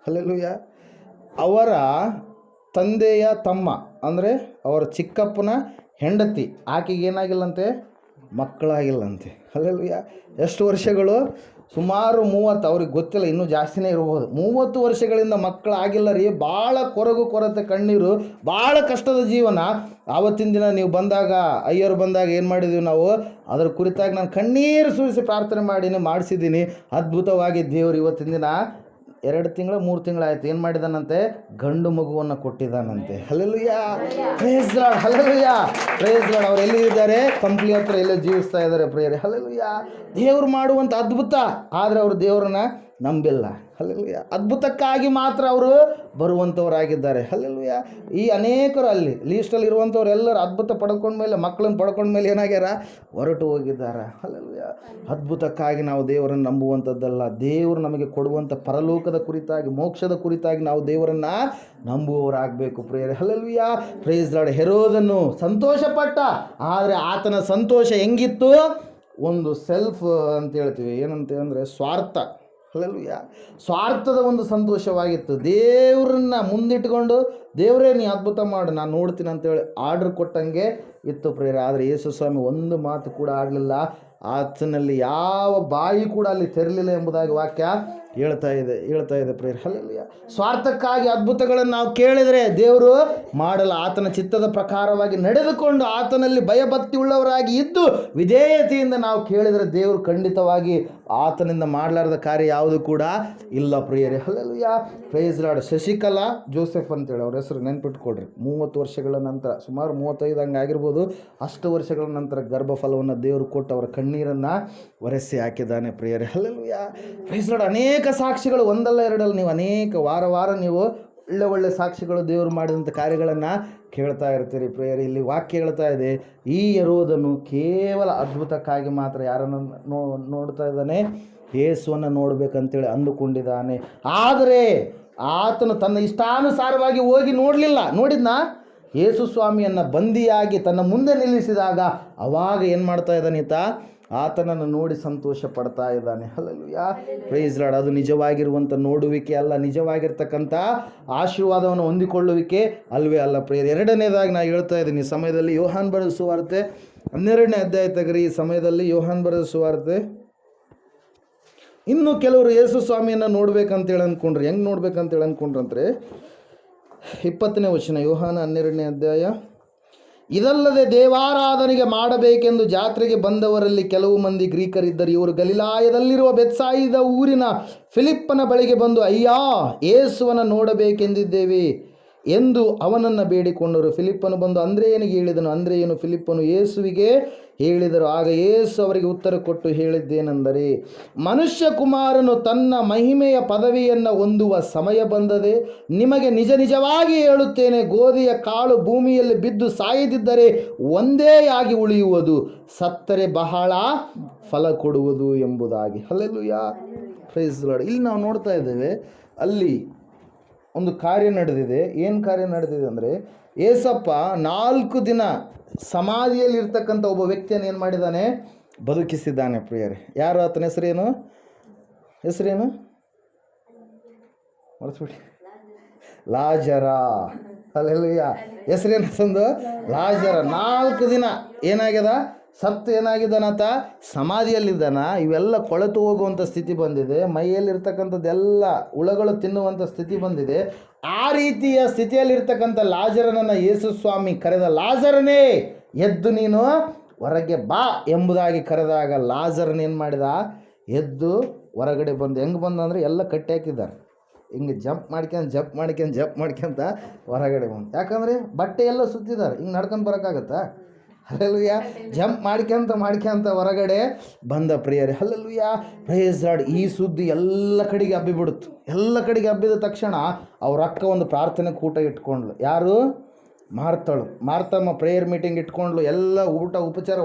ಹಲ್ಲೆಲೂಯಾ. ಅವರ ತಂದೆಯ ತಮ್ಮ ಅಂದರೆ ಅವರ ಚಿಕ್ಕಪ್ಪನ ಹೆಂಡತಿ, ಆಕೆಗೆ ಏನಾಗಿಲ್ಲಂತೆ, ಮಕ್ಕಳಾಗಿಲ್ಲಂತೆ. ಹಲ್ಲೆಲೂಯಾ. ಎಷ್ಟು ವರ್ಷಗಳು? ಸುಮಾರು 30, ಅವ್ರಿಗೆ ಗೊತ್ತಿಲ್ಲ, ಇನ್ನೂ ಜಾಸ್ತಿನೇ ಇರ್ಬೋದು. 30 ವರ್ಷಗಳಿಂದ ಮಕ್ಕಳಾಗಿಲ್ಲ ರೀ. ಭಾಳ ಕೊರತೆ, ಕಣ್ಣೀರು, ಭಾಳ ಕಷ್ಟದ ಜೀವನ. ಆವತ್ತಿನ ದಿನ ನೀವು ಬಂದಾಗ, ಅಯ್ಯರು ಬಂದಾಗ ಏನು ಮಾಡಿದ್ವಿ ನಾವು, ಅದರ ಕುರಿತಾಗಿ ನಾನು ಕಣ್ಣೀರು ಸುರಿಸಿ ಪ್ರಾರ್ಥನೆ ಮಾಡಿಸಿದ್ದೀನಿ. ಅದ್ಭುತವಾಗಿ ದೇವರು ಇವತ್ತಿನ ದಿನ 2 ತಿಂಗಳು 3 ತಿಂಗಳಾಯ್ತು, ಏನು ಮಾಡಿದಾನಂತೆ, ಗಂಡು ಮಗುವನ್ನು ಕೊಟ್ಟಿದ್ದಾನಂತೆ. Hallelujah. Praise lord. Hallelujah. Praise Lord. ಅವ್ರು ಎಲ್ಲಿದ್ದಾರೆ? ಕಂಪ್ಲಿ ಹತ್ರ ಎಲ್ಲೋ ಜೀವಿಸ್ತಾ ಇದ್ದಾರೆ ಪ್ರಿಯರೇ. ಹಲ್ಲೆಲೂಯಾ. ದೇವರು ಮಾಡುವಂಥ ಅದ್ಭುತ, ಆದರೆ ಅವರು ದೇವರನ್ನ ನಂಬಿಲ್ಲ. ಹಲ್ಲೆಲೂಯಾ. ಅದ್ಭುತಕ್ಕಾಗಿ ಮಾತ್ರ ಅವರು ಬರುವಂಥವರಾಗಿದ್ದಾರೆ. ಹಲ್ಲೆಲೂಯಾ. ಈ ಅನೇಕರು ಅಲ್ಲಿ ಲೀಸ್ಟಲ್ಲಿ ಇರುವಂಥವ್ರು ಎಲ್ಲರೂ ಅದ್ಭುತ ಪಡ್ಕೊಂಡ್ಮೇಲೆ, ಮಕ್ಕಳನ್ನು ಪಡ್ಕೊಂಡ್ಮೇಲೆ ಏನಾಗ್ಯಾರ, ಹೊರಟು ಹೋಗಿದ್ದಾರೆ. ಹಲ್ಲೆಲೂಯಾ. ಅದ್ಭುತಕ್ಕಾಗಿ ನಾವು ದೇವರನ್ನು ನಂಬುವಂಥದ್ದಲ್ಲ, ದೇವರು ನಮಗೆ ಕೊಡುವಂಥ ಪರಲೋಕದ ಕುರಿತಾಗಿ, ಮೋಕ್ಷದ ಕುರಿತಾಗಿ ನಾವು ದೇವರನ್ನು ನಂಬುವವರಾಗಬೇಕು ಪ್ರಿಯರೇ. ಹಲ್ಲೆಲೂಯಾ. Praise lord. ಹೆರೋದನು ಸಂತೋಷಪಟ್ಟ, ಆದರೆ ಆತನ ಸಂತೋಷ ಹೆಂಗಿತ್ತು? ಒಂದು ಸೆಲ್ಫ್ ಅಂತ ಹೇಳ್ತೀವಿ, ಏನಂತ ಅಂದರೆ ಸ್ವಾರ್ಥ. ಹಲ್ಲೆಲೂಯಾ. ಸ್ವಾರ್ಥದ ಒಂದು ಸಂತೋಷವಾಗಿತ್ತು. ದೇವ್ರನ್ನ ಮುಂದಿಟ್ಕೊಂಡು, ದೇವರೇ ನೀ ಅದ್ಭುತ ಮಾಡು, ನಾನು ನೋಡ್ತೀನಿ ಅಂತೇಳಿ ಆರ್ಡ್ರ್ ಕೊಟ್ಟಂಗೆ ಇತ್ತು ಪ್ರಿಯರೇ. ಆದರೆ ಯೇಸು ಸ್ವಾಮಿ ಒಂದು ಮಾತು ಕೂಡ ಆಡಲಿಲ್ಲ. ಆತನಲ್ಲಿ ಯಾವ ಬಾಯಿ ಕೂಡ ಅಲ್ಲಿ ತೆರಲಿಲ್ಲ ಎಂಬುದಾಗಿ ವಾಕ್ಯ ಹೇಳ್ತಾ ಇದೆ ಪ್ರಿಯರೇ. ಹಲ್ಲೆಲೂಯಾ. ಸ್ವಾರ್ಥಕ್ಕಾಗಿ ಅದ್ಭುತಗಳನ್ನು ನಾವು ಕೇಳಿದರೆ ದೇವರು ಮಾಡಲ್ಲ. ಆತನ ಚಿತ್ತದ ಪ್ರಕಾರವಾಗಿ ನಡೆದುಕೊಂಡು, ಆತನಲ್ಲಿ ಭಯಭಕ್ತಿ ಉಳ್ಳವರಾಗಿ ಇದ್ದು ವಿಧೇಯತೆಯಿಂದ ನಾವು ಕೇಳಿದರೆ ದೇವರು ಖಂಡಿತವಾಗಿ ಆತನಿಂದ ಮಾಡಲಾರದ ಕಾರ್ಯ ಯಾವುದು ಕೂಡ ಇಲ್ಲ ಪ್ರಿಯರೇ. Hallelujah. Praise lord. Shashikala Joseph ಅಂತೇಳಿ ಅವ್ರ ಹೆಸರು ನೆನ್ಪಿಟ್ಕೊಡ್ರಿ. 30 ವರ್ಷಗಳ ನಂತರ, ಸುಮಾರು 35 ಹಂಗೆ ಆಗಿರ್ಬೋದು, ಅಷ್ಟು ವರ್ಷಗಳ ನಂತರ ಗರ್ಭಫಲವನ್ನು ದೇವರು ಕೊಟ್ಟು ಅವರ ಕಣ್ಣೀರನ್ನು ಒರೆಸಿ ಹಾಕಿದ್ದಾನೆ ಪ್ರಿಯರೇ. ಹಲ್ಲೆಲೂಯಾ. Praise lord. ಅನೇಕ ಸಾಕ್ಷಿಗಳು, ಒಂದಲ್ಲ ಎರಡಲ್ಲ, ನೀವು ಅನೇಕ ವಾರ ನೀವು ಒಳ್ಳೆ ಸಾಕ್ಷಿಗಳು ದೇವರು ಮಾಡಿದಂಥ ಕಾರ್ಯಗಳನ್ನು ಕೇಳ್ತಾ ಇರ್ತೀರಿ ಪ್ರಿಯರೇ. ಇಲ್ಲಿ ವಾಕ್ಯ ಹೇಳ್ತಾ ಇದೆ, ಈ ಹೆರೋದನು ಕೇವಲ ಅದ್ಭುತಕ್ಕಾಗಿ ಮಾತ್ರ ಯಾರನ್ನು ನೋಡ್ತಾ ಇದ್ದಾನೆ, ಯೇಸುವನ್ನು ನೋಡಬೇಕಂತೇಳಿ ಅಂದುಕೊಂಡಿದ್ದಾನೆ. ಆದರೆ ಆತನು ತನ್ನ ಇಷ್ಟಾನುಸಾರವಾಗಿ ಹೋಗಿ ನೋಡಿದ್ನಾ, ಯೇಸು ಸ್ವಾಮಿಯನ್ನು ಬಂದಿಯಾಗಿ ತನ್ನ ಮುಂದೆ ನಿಲ್ಲಿಸಿದಾಗ ಅವಾಗ ಏನು ಮಾಡ್ತಾ ಇದ್ದಾನೆ ಈತ, ಆತನನ್ನು ನೋಡಿ ಸಂತೋಷ ಪಡ್ತಾ ಇದ್ದಾನೆ. ಹಲ್ಲೆಲೂಯಾ. Praise lord. ಅದು ನಿಜವಾಗಿರುವಂಥ ನೋಡುವಿಕೆ ಅಲ್ಲ, ನಿಜವಾಗಿರ್ತಕ್ಕಂಥ ಆಶೀರ್ವಾದವನ್ನು ಹೊಂದಿಕೊಳ್ಳುವಿಕೆ ಅಲ್ವೇ ಅಲ್ಲ ಪ್ರಿಯರೇ. ಎರಡನೇದಾಗಿ ನಾನು ಹೇಳ್ತಾ ಇದ್ದೀನಿ, ಈ ಸಮಯದಲ್ಲಿ ಯೋಹಾನ್ ಬರೆದ ಸುವಾರ್ತೆ 12ನೇ ಅಧ್ಯಾಯ ತೆಗರಿ. ಈ ಸಮಯದಲ್ಲಿ ಯೋಹಾನ್ ಬರೆದ ಸುವಾರ್ತೆ, ಇನ್ನು ಕೆಲವರು ಯೇಸು ಸ್ವಾಮಿಯನ್ನು ನೋಡ್ಬೇಕಂತೇಳಿ ಅಂದ್ಕೊಂಡ್ರಿ. ಹೆಂಗೆ ನೋಡ್ಬೇಕಂತೇಳಿ ಅಂದ್ಕೊಂಡ್ರಂದ್ರೆ 20ನೇ ವಚನ, ಯೋಹಾನ 12ನೇ ಅಧ್ಯಾಯ. ಇದಲ್ಲದೆ ದೇವಾರಾಧನೆಗೆ ಮಾಡಬೇಕೆಂದು ಜಾತ್ರೆಗೆ ಬಂದವರಲ್ಲಿ ಕೆಲವು ಮಂದಿ ಗ್ರೀಕರಿದ್ದರು. ಇವರು ಗಲಿಲಾಯದಲ್ಲಿರುವ ಬೆತ್ಸಾಯಿದ ಊರಿನ ಫಿಲಿಪ್ಪನ ಬಳಿಗೆ ಬಂದು, ಅಯ್ಯಾ, ಯೇಸುವನ್ನು ನೋಡಬೇಕೆಂದಿದ್ದೇವೆ ಎಂದು ಅವನನ್ನು ಬೇಡಿಕೊಂಡರು. ಫಿಲಿಪ್ಪನು ಬಂದು ಅಂದ್ರೆಯನಿಗೆ ಹೇಳಿದನು. ಅಂದ್ರೆಯನು ಫಿಲಿಪ್ಪನು ಯೇಸುವಿಗೆ ಹೇಳಿದರು. ಆಗ ಯೇಸು ಅವರಿಗೆ ಉತ್ತರ ಕೊಟ್ಟು ಹೇಳಿದ್ದೇನೆಂದರೆ, ಮನುಷ್ಯ ಕುಮಾರನು ತನ್ನ ಮಹಿಮೆಯ ಪದವಿಯನ್ನು ಹೊಂದುವ ಸಮಯ ಬಂದದೆ. ನಿಮಗೆ ನಿಜವಾಗಿ ಹೇಳುತ್ತೇನೆ, ಗೋಧಿಯ ಕಾಳು ಭೂಮಿಯಲ್ಲಿ ಬಿದ್ದು ಸಾಯದಿದ್ದರೆ ಒಂದೇ ಆಗಿ ಉಳಿಯುವುದು, ಸತ್ತರೆ ಬಹಳ ಫಲ ಕೊಡುವುದು ಎಂಬುದಾಗಿ. ಹಲ್ಲೆಲೂಯಾ. Praise lord. ಇಲ್ಲಿ ನಾವು ನೋಡ್ತಾ ಇದ್ದೇವೆ, ಅಲ್ಲಿ ಒಂದು ಕಾರ್ಯ ನಡೆದಿದೆ. ಏನು ಕಾರ್ಯ ನಡೆದಿದೆ ಅಂದರೆ, ಏಸಪ್ಪ 4 ದಿನ ಸಮಾಧಿಯಲ್ಲಿ ಇರ್ತಕ್ಕಂಥ ಒಬ್ಬ ವ್ಯಕ್ತಿಯನ್ನು ಏನು ಮಾಡಿದ್ದಾನೆ, ಬದುಕಿಸಿದ್ದಾನೆ ಪ್ರಿಯರೇ. ಯಾರು? ಆತನ ಹೆಸರೇನು? ಮರೆಸ್ಬಿಡಿ. ಲಾಜರ. ಹಲ್ಲೆಲೂಯಾ. ಹೆಸರೇನು ತಂದು? ಲಾಜರ. 4 ದಿನ ಏನಾಗ್ಯದ, ಸತ್ತು ಏನಾಗಿದ್ದಾನಾತ, ಸಮಾಧಿಯಲ್ಲಿದ್ದಾನ. ಇವೆಲ್ಲ ಕೊಳೆತು ಹೋಗುವಂಥ ಸ್ಥಿತಿ ಬಂದಿದೆ. ಮೈಯಲ್ಲಿರ್ತಕ್ಕಂಥದ್ದೆಲ್ಲ ಹುಳಗಳು ತಿನ್ನುವಂಥ ಸ್ಥಿತಿ ಬಂದಿದೆ. ಆ ರೀತಿಯ ಸ್ಥಿತಿಯಲ್ಲಿರ್ತಕ್ಕಂಥ ಲಾಜರನನ್ನು ಯೇಸು ಸ್ವಾಮಿ ಕರೆದ, ಲಾಜರನೇ ಎದ್ದು ನೀನು ಹೊರಗೆ ಬಾ ಎಂಬುದಾಗಿ ಕರೆದಾಗ ಲಾಜರನೇನು ಮಾಡಿದ, ಎದ್ದು ಹೊರಗಡೆ ಬಂದು. ಹೆಂಗೆ ಬಂದಂದರೆ ಎಲ್ಲ ಕಟ್ಟಿ ಹಾಕಿದ್ದಾರೆ, ಹಿಂಗೆ ಜಂಪ್ ಮಾಡ್ಕೊಂತ ಹೊರಗಡೆ ಬಂದು. ಯಾಕಂದರೆ ಬಟ್ಟೆ ಎಲ್ಲ ಸುತ್ತಿದ್ದಾರೆ, ಹಿಂಗೆ ನಡ್ಕೊಂಡು ಬರೋಕ್ಕಾಗತ್ತಾ? ಹಲ್ಲೆಲೂಯಾ. ಜಂಪ್ ಮಾಡ್ಕೊಂತ ಹೊರಗಡೆ ಬಂದ ಪ್ರಿಯರೇ. ಹಲ್ಲೆಲೂಯಾ. Praise lord. ಈ ಸುದ್ದಿ ಎಲ್ಲ ಕಡೆಗೆ ಹಬ್ಬಿಬಿಡುತ್ತು. ಎಲ್ಲ ಕಡೆಗೆ ಹಬ್ಬಿದ ತಕ್ಷಣ ಅವ್ರ ಅಕ್ಕ ಒಂದು ಪ್ರಾರ್ಥನೆ ಕೂಟ ಇಟ್ಕೊಂಡ್ಲು. ಯಾರು? ಮಾರ್ತಮ್ಮ ಪ್ರೇಯರ್ ಮೀಟಿಂಗ್ ಇಟ್ಕೊಂಡ್ಲು. ಎಲ್ಲ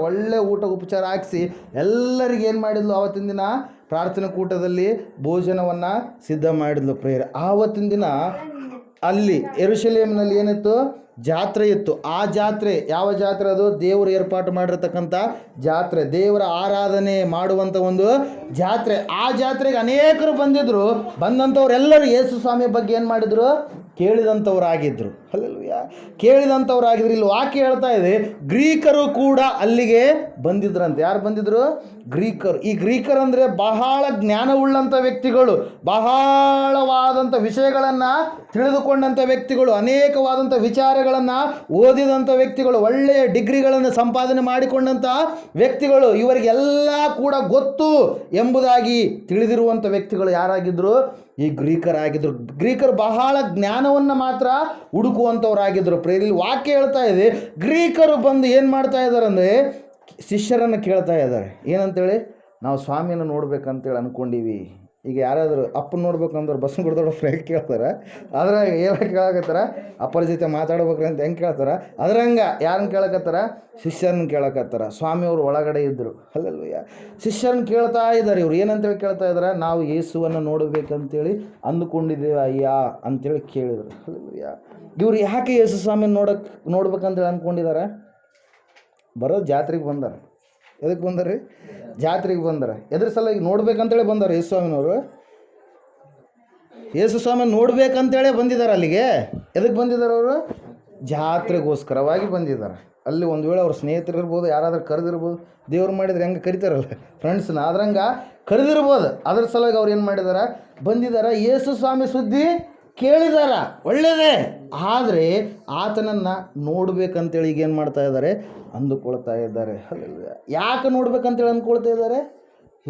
ಒಳ್ಳೆ ಊಟ ಉಪಚಾರ ಹಾಕಿಸಿ ಎಲ್ಲರಿಗೆ ಏನು ಮಾಡಿದ್ಲು, ಆವತ್ತಿನ ದಿನ ಪ್ರಾರ್ಥನೆ ಕೂಟದಲ್ಲಿ ಭೋಜನವನ್ನು ಸಿದ್ಧ ಮಾಡಿದ್ಲು ಪ್ರೇಯರ್. ಆವತ್ತಿನ ದಿನ ಅಲ್ಲಿ ಯೆರೂಸಲೇಮಿನಲ್ಲಿ ಏನಿತ್ತು, ಜಾತ್ರೆ ಇತ್ತು. ಆ ಜಾತ್ರೆ ಯಾವ ಜಾತ್ರೆ? ಅದು ದೇವರು ಏರ್ಪಾಟು ಮಾಡಿರ್ತಕ್ಕಂಥ ಜಾತ್ರೆ, ದೇವರ ಆರಾಧನೆ ಮಾಡುವಂಥ ಒಂದು ಜಾತ್ರೆ. ಆ ಜಾತ್ರೆಗೆ ಅನೇಕರು ಬಂದಿದ್ರು. ಬಂದಂಥವ್ರೆಲ್ಲರೂ ಯೇಸು ಸ್ವಾಮಿಯ ಬಗ್ಗೆ ಏನು ಮಾಡಿದ್ರು? ಕೇಳಿದಂಥವರಾಗಿದ್ದರು. ಹಲ್ಲೆಲೂಯಾ, ಕೇಳಿದಂಥವರಾಗಿದ್ರು. ಇಲ್ಲಿ ವಾಕ್ಯ ಹೇಳ್ತಾ ಇದೆ, ಗ್ರೀಕರು ಕೂಡ ಅಲ್ಲಿಗೆ ಬಂದಿದ್ರಂತೆ. ಯಾರು ಬಂದಿದ್ರು? ಗ್ರೀಕರು. ಈ ಗ್ರೀಕರು ಅಂದರೆ ಬಹಳ ಜ್ಞಾನವುಳ್ಳಂಥ ವ್ಯಕ್ತಿಗಳು, ಬಹಳವಾದಂಥ ವಿಷಯಗಳನ್ನು ತಿಳಿದುಕೊಂಡಂಥ ವ್ಯಕ್ತಿಗಳು, ಅನೇಕವಾದಂಥ ವಿಚಾರಗಳನ್ನು ಓದಿದಂಥ ವ್ಯಕ್ತಿಗಳು, ಒಳ್ಳೆಯ ಡಿಗ್ರಿಗಳನ್ನು ಸಂಪಾದನೆ ಮಾಡಿಕೊಂಡಂಥ ವ್ಯಕ್ತಿಗಳು, ಇವರಿಗೆಲ್ಲ ಕೂಡ ಗೊತ್ತು ಎಂಬುದಾಗಿ ತಿಳಿದಿರುವಂಥ ವ್ಯಕ್ತಿಗಳು ಯಾರಾಗಿದ್ದರು? ಈ ಗ್ರೀಕರಾಗಿದ್ದರು. ಗ್ರೀಕರು ಬಹಳ ಜ್ಞಾನವನ್ನು ಮಾತ್ರ ಹುಡುಕುವಂಥವರಾಗಿದ್ದರು. ಪ್ರೇರಿಲ್ ವಾಕ್ಯ ಹೇಳ್ತಾ ಇದೆ, ಗ್ರೀಕರು ಬಂದು ಏನು ಮಾಡ್ತಾ ಇದ್ದಾರೆ ಅಂದರೆ ಶಿಷ್ಯರನ್ನು ಕೇಳ್ತಾ ಇದ್ದಾರೆ. ಏನಂತೇಳಿ? ನಾವು ಸ್ವಾಮಿಯನ್ನು ನೋಡ್ಬೇಕಂತೇಳಿ ಅಂದ್ಕೊಂಡೀವಿ. ಈಗ ಯಾರಾದರೂ ಅಪ್ಪನ ನೋಡ್ಬೇಕಂದ್ರೆ ಬಸ್ ಕೊಡ್ದವ್ರು ಫ್ರೆಂಡ್ ಕೇಳ್ತಾರೆ. ಅದ್ರಾಗ ಏನು ಕೇಳಕತ್ತಾರ? ಅಪ್ಪರ ಜೊತೆ ಮಾತಾಡ್ಬೇಕ್ರಿ ಅಂತ ಹೆಂಗೆ ಕೇಳ್ತಾರೆ? ಅದ್ರಂಗೆ ಯಾರನ್ನ ಕೇಳಕತ್ತಾರ? ಶಿಷ್ಯರನ್ನ ಕೇಳಕತ್ತಾರ. ಸ್ವಾಮಿಯವರು ಒಳಗಡೆ ಇದ್ದರು. ಹಲ್ಲೆಲೂಯಾ, ಶಿಷ್ಯರನ್ನ ಕೇಳ್ತಾ ಇದ್ದಾರೆ. ಇವ್ರು ಏನಂತೇಳಿ ಕೇಳ್ತಾ ಇದ್ದಾರೆ? ನಾವು ಯೇಸುವನ್ನು ನೋಡಬೇಕಂತೇಳಿ ಅಂದುಕೊಂಡಿದ್ದೇವೆ ಅಯ್ಯ ಅಂತೇಳಿ ಕೇಳಿದರು. ಹಲ್ಲೆಲೂಯಾ, ಇವ್ರು ಯಾಕೆ ಯೇಸು ಸ್ವಾಮಿನ ನೋಡ್ಬೇಕಂತೇಳಿ ಅಂದ್ಕೊಂಡಿದ್ದಾರೆ? ಬರೋದು ಜಾತ್ರೆಗೆ ಬಂದಾರ. ಎದಕ್ಕೆ ಬಂದಾರೆ? ಜಾತ್ರೆಗೆ ಬಂದಾರೆ. ಎದ್ರ ಸಲುವಾಗಿ? ನೋಡ್ಬೇಕಂತೇಳಿ ಬಂದಾರೆ. ಯೇಸು ಸ್ವಾಮಿನವರು ಯೇಸು ಸ್ವಾಮಿ ನೋಡ್ಬೇಕಂತೇಳಿ ಬಂದಿದ್ದಾರೆ ಅಲ್ಲಿಗೆ. ಎದಕ್ಕೆ ಬಂದಿದ್ದಾರೆ ಅವರು? ಜಾತ್ರೆಗೋಸ್ಕರವಾಗಿ ಬಂದಿದ್ದಾರೆ. ಅಲ್ಲಿ ಒಂದು ವೇಳೆ ಅವ್ರ ಸ್ನೇಹಿತರು ಇರ್ಬೋದು, ಯಾರಾದ್ರೂ ಕರೆದಿರ್ಬೋದು. ದೇವ್ರು ಮಾಡಿದ್ರೆ ಹೆಂಗೆ ಕರಿತಾರಲ್ಲ ಫ್ರೆಂಡ್ಸ್ನ, ಅದ್ರಂಗೆ ಕರೆದಿರ್ಬೋದು. ಅದ್ರ ಸಲುವಾಗಿ ಅವ್ರು ಏನು ಮಾಡಿದಾರೆ? ಬಂದಿದ್ದಾರೆ. ಯೇಸು ಸ್ವಾಮಿ ಸುದ್ದಿ ಕೇಳಿದಾರ, ಒಳ್ಳೆಯದೇ. ಆದರೆ ಆತನನ್ನು ನೋಡ್ಬೇಕಂತೇಳಿ ಈಗ ಏನು ಮಾಡ್ತಾ ಇದ್ದಾರೆ? ಅಂದುಕೊಳ್ತಾ ಇದ್ದಾರೆ. ಹಲ್ಲೆಲೂಯಾ, ಯಾಕೆ ನೋಡ್ಬೇಕಂತೇಳಿ ಅಂದ್ಕೊಳ್ತಾ ಇದ್ದಾರೆ?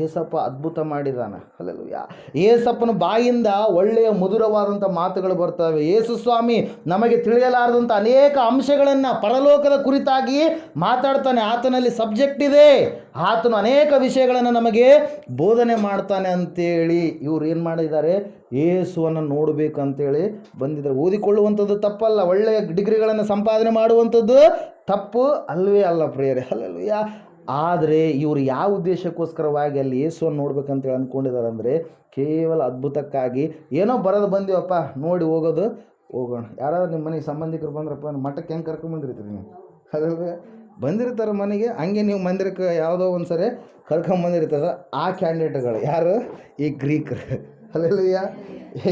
ಏಸಪ್ಪ ಅದ್ಭುತ ಮಾಡಿದಾನ. ಹಲ್ಲೆಲೂಯಾ, ಏಸಪ್ಪನ ಬಾಯಿಂದ ಒಳ್ಳೆಯ ಮಧುರವಾದಂಥ ಮಾತುಗಳು ಬರ್ತವೆ. ಯೇಸು ಸ್ವಾಮಿ ನಮಗೆ ತಿಳಿಯಲಾರದಂಥ ಅನೇಕ ಅಂಶಗಳನ್ನು ಪರಲೋಕದ ಕುರಿತಾಗಿ ಮಾತಾಡ್ತಾನೆ. ಆತನಲ್ಲಿ ಸಬ್ಜೆಕ್ಟ್ ಇದೆ. ಆತನು ಅನೇಕ ವಿಷಯಗಳನ್ನು ನಮಗೆ ಬೋಧನೆ ಮಾಡ್ತಾನೆ ಅಂತೇಳಿ ಇವ್ರು ಏನು ಮಾಡಿದ್ದಾರೆ? ಯೇಸುವನ್ನು ನೋಡಬೇಕಂತೇಳಿ ಬಂದಿದ್ದಾರೆ. ಓದಿಕೊಳ್ಳುವಂಥದ್ದು ತಪ್ಪಲ್ಲ, ಒಳ್ಳೆಯ ಡಿಗ್ರಿಗಳನ್ನು ಸಂಪಾದನೆ ಮಾಡುವಂಥದ್ದು ತಪ್ಪು ಅಲ್ವೇ ಅಲ್ಲ ಪ್ರಿಯರೇ. ಹಲ್ಲೆಲೂಯಾ, ಆದರೆ ಇವರು ಯಾವ ಉದ್ದೇಶಕ್ಕೋಸ್ಕರವಾಗಿ ಅಲ್ಲಿ ಯೇಸುವನ್ನು ನೋಡ್ಬೇಕಂತೇಳಿ ಅಂದ್ಕೊಂಡಿದ್ದಾರೆ ಅಂದರೆ ಕೇವಲ ಅದ್ಭುತಕ್ಕಾಗಿ. ಏನೋ ಬರೋದು ಬಂದೀವಪ್ಪ, ನೋಡಿ ಹೋಗೋದು, ಹೋಗೋಣ. ಯಾರಾದ್ರೂ ನಿಮ್ಮ ಮನೆಗೆ ಸಂಬಂಧಿಕರು ಬಂದ್ರಪ್ಪ, ಮಠಕ್ಕೆ ಹೆಂಗೆ ಕರ್ಕೊಂಬಂದಿರ್ತೀರಿ ನೀವು? ಅದಲ್ವೇ? ಬಂದಿರ್ತಾರೆ ಮನೆಗೆ, ಹಂಗೆ ನೀವು ಮಂದಿರಕ್ಕೆ ಯಾವುದೋ ಒಂದು ಸರಿ ಕರ್ಕೊಂಬಂದಿರ್ತಾರೆ. ಆ ಕ್ಯಾಂಡಿಡೇಟ್ಗಳು ಯಾರು? ಈ ಗ್ರೀಕರು. ಹಲ್ಲೆಲೂಯಾ,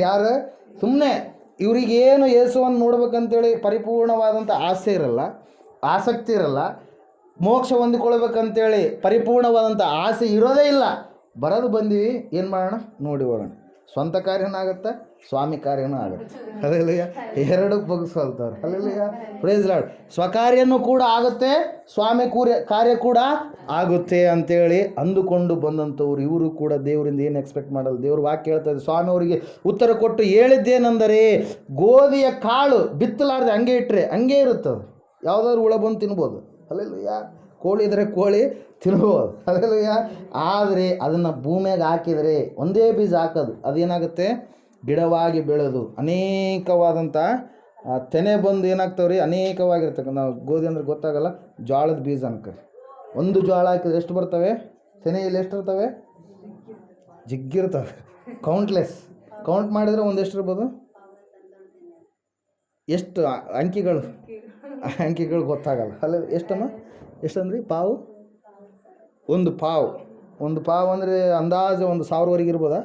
ಯಾರು? ಸುಮ್ಮನೆ ಇವರಿಗೇನು ಯೇಸುವನ್ನು ನೋಡ್ಬೇಕಂತೇಳಿ ಪರಿಪೂರ್ಣವಾದಂಥ ಆಸೆ ಇರಲ್ಲ, ಆಸಕ್ತಿ ಇರಲ್ಲ. ಮೋಕ್ಷ ಹೊಂದಿಕೊಳ್ಬೇಕಂತೇಳಿ ಪರಿಪೂರ್ಣವಾದಂಥ ಆಸೆ ಇರೋದೇ ಇಲ್ಲ. ಬರೋದು ಬಂದೀವಿ, ಏನು ಮಾಡೋಣ? ನೋಡಿ ಹೋಗೋಣ. ಸ್ವಂತ ಕಾರ್ಯನೂ ಆಗುತ್ತೆ, ಸ್ವಾಮಿ ಕಾರ್ಯನೂ ಆಗುತ್ತೆ. ಹಲ್ಲೆಲೂಯಾ, ಎರಡು ಬಗ್ಗಿಸ್ಕೊಳ್ತಾರೆ. Hallelujah, praise Lord. ಸ್ವಕಾರ್ಯನೂ ಕೂಡ ಆಗುತ್ತೆ, ಸ್ವಾಮಿ ಕಾರ್ಯ ಕೂಡ ಆಗುತ್ತೆ ಅಂತೇಳಿ ಅಂದುಕೊಂಡು ಬಂದಂಥವ್ರು ಇವರು ಕೂಡ ದೇವರಿಂದ ಏನು ಎಕ್ಸ್ಪೆಕ್ಟ್ ಮಾಡಲ್ಲ. ದೇವ್ರ ವಾಕ್ಯ ಹೇಳ್ತಾ ಇದೆ. ಸ್ವಾಮಿ ಅವರಿಗೆ ಉತ್ತರ ಕೊಟ್ಟು ಹೇಳಿದ್ದೇನೆಂದರೆ, ಗೋಧಿಯ ಕಾಳು ಬಿತ್ತಲಾರ್ದೆ ಹಂಗೆ ಇಟ್ಟರೆ ಹಂಗೆ ಇರುತ್ತದೆ. ಯಾವುದಾದ್ರು ಹುಳ ಬಂದು ತಿನ್ಬೋದು. ಹಲ್ಲೆಲೂಯಾ, ಕೋಳಿ ಇದ್ದರೆ ಕೋಳಿ ತಿನ್ಬೋದು. ಹಲ್ಲೆಲೂಯಾ, ಆದರೆ ಅದನ್ನು ಭೂಮಿಯಾಗ ಹಾಕಿದರೆ, ಒಂದೇ ಬೀಜ ಹಾಕೋದು, ಅದೇನಾಗುತ್ತೆ? ಗಿಡವಾಗಿ ಬೆಳೆದು ಅನೇಕವಾದಂಥ ತೆನೆ ಬಂದು ಏನಾಗ್ತಾವೆ ರೀ? ಅನೇಕವಾಗಿರ್ತಕ್ಕ. ನಾವು ಗೋಧಿ ಅಂದ್ರೆ ಗೊತ್ತಾಗಲ್ಲ, ಜೋಳದ ಬೀಜ ಅನ್ಕರಿ. ಒಂದು ಜೋಳ ಹಾಕಿದ್ರೆ ಎಷ್ಟು ಬರ್ತವೆ? ತೆನೆಯಲ್ಲಿ ಎಷ್ಟು ಇರ್ತವೆ? ಜಿಗ್ಗಿರ್ತವೆ, ಕೌಂಟ್ಲೆಸ್. ಕೌಂಟ್ ಮಾಡಿದರೆ ಒಂದು ಎಷ್ಟು ಇರ್ಬೋದು? ಎಷ್ಟು ಅಂಕಿಗಳು ಗೊತ್ತಾಗಲ್ಲ. ಅಲ್ಲ, ಎಷ್ಟಮ್ಮ? ಎಷ್ಟಂದ್ರಿ? ಪಾವು? ಒಂದು ಪಾವು ಅಂದರೆ ಅಂದಾಜು 1,000ವರೆಗೆ ಇರ್ಬೋದಾ?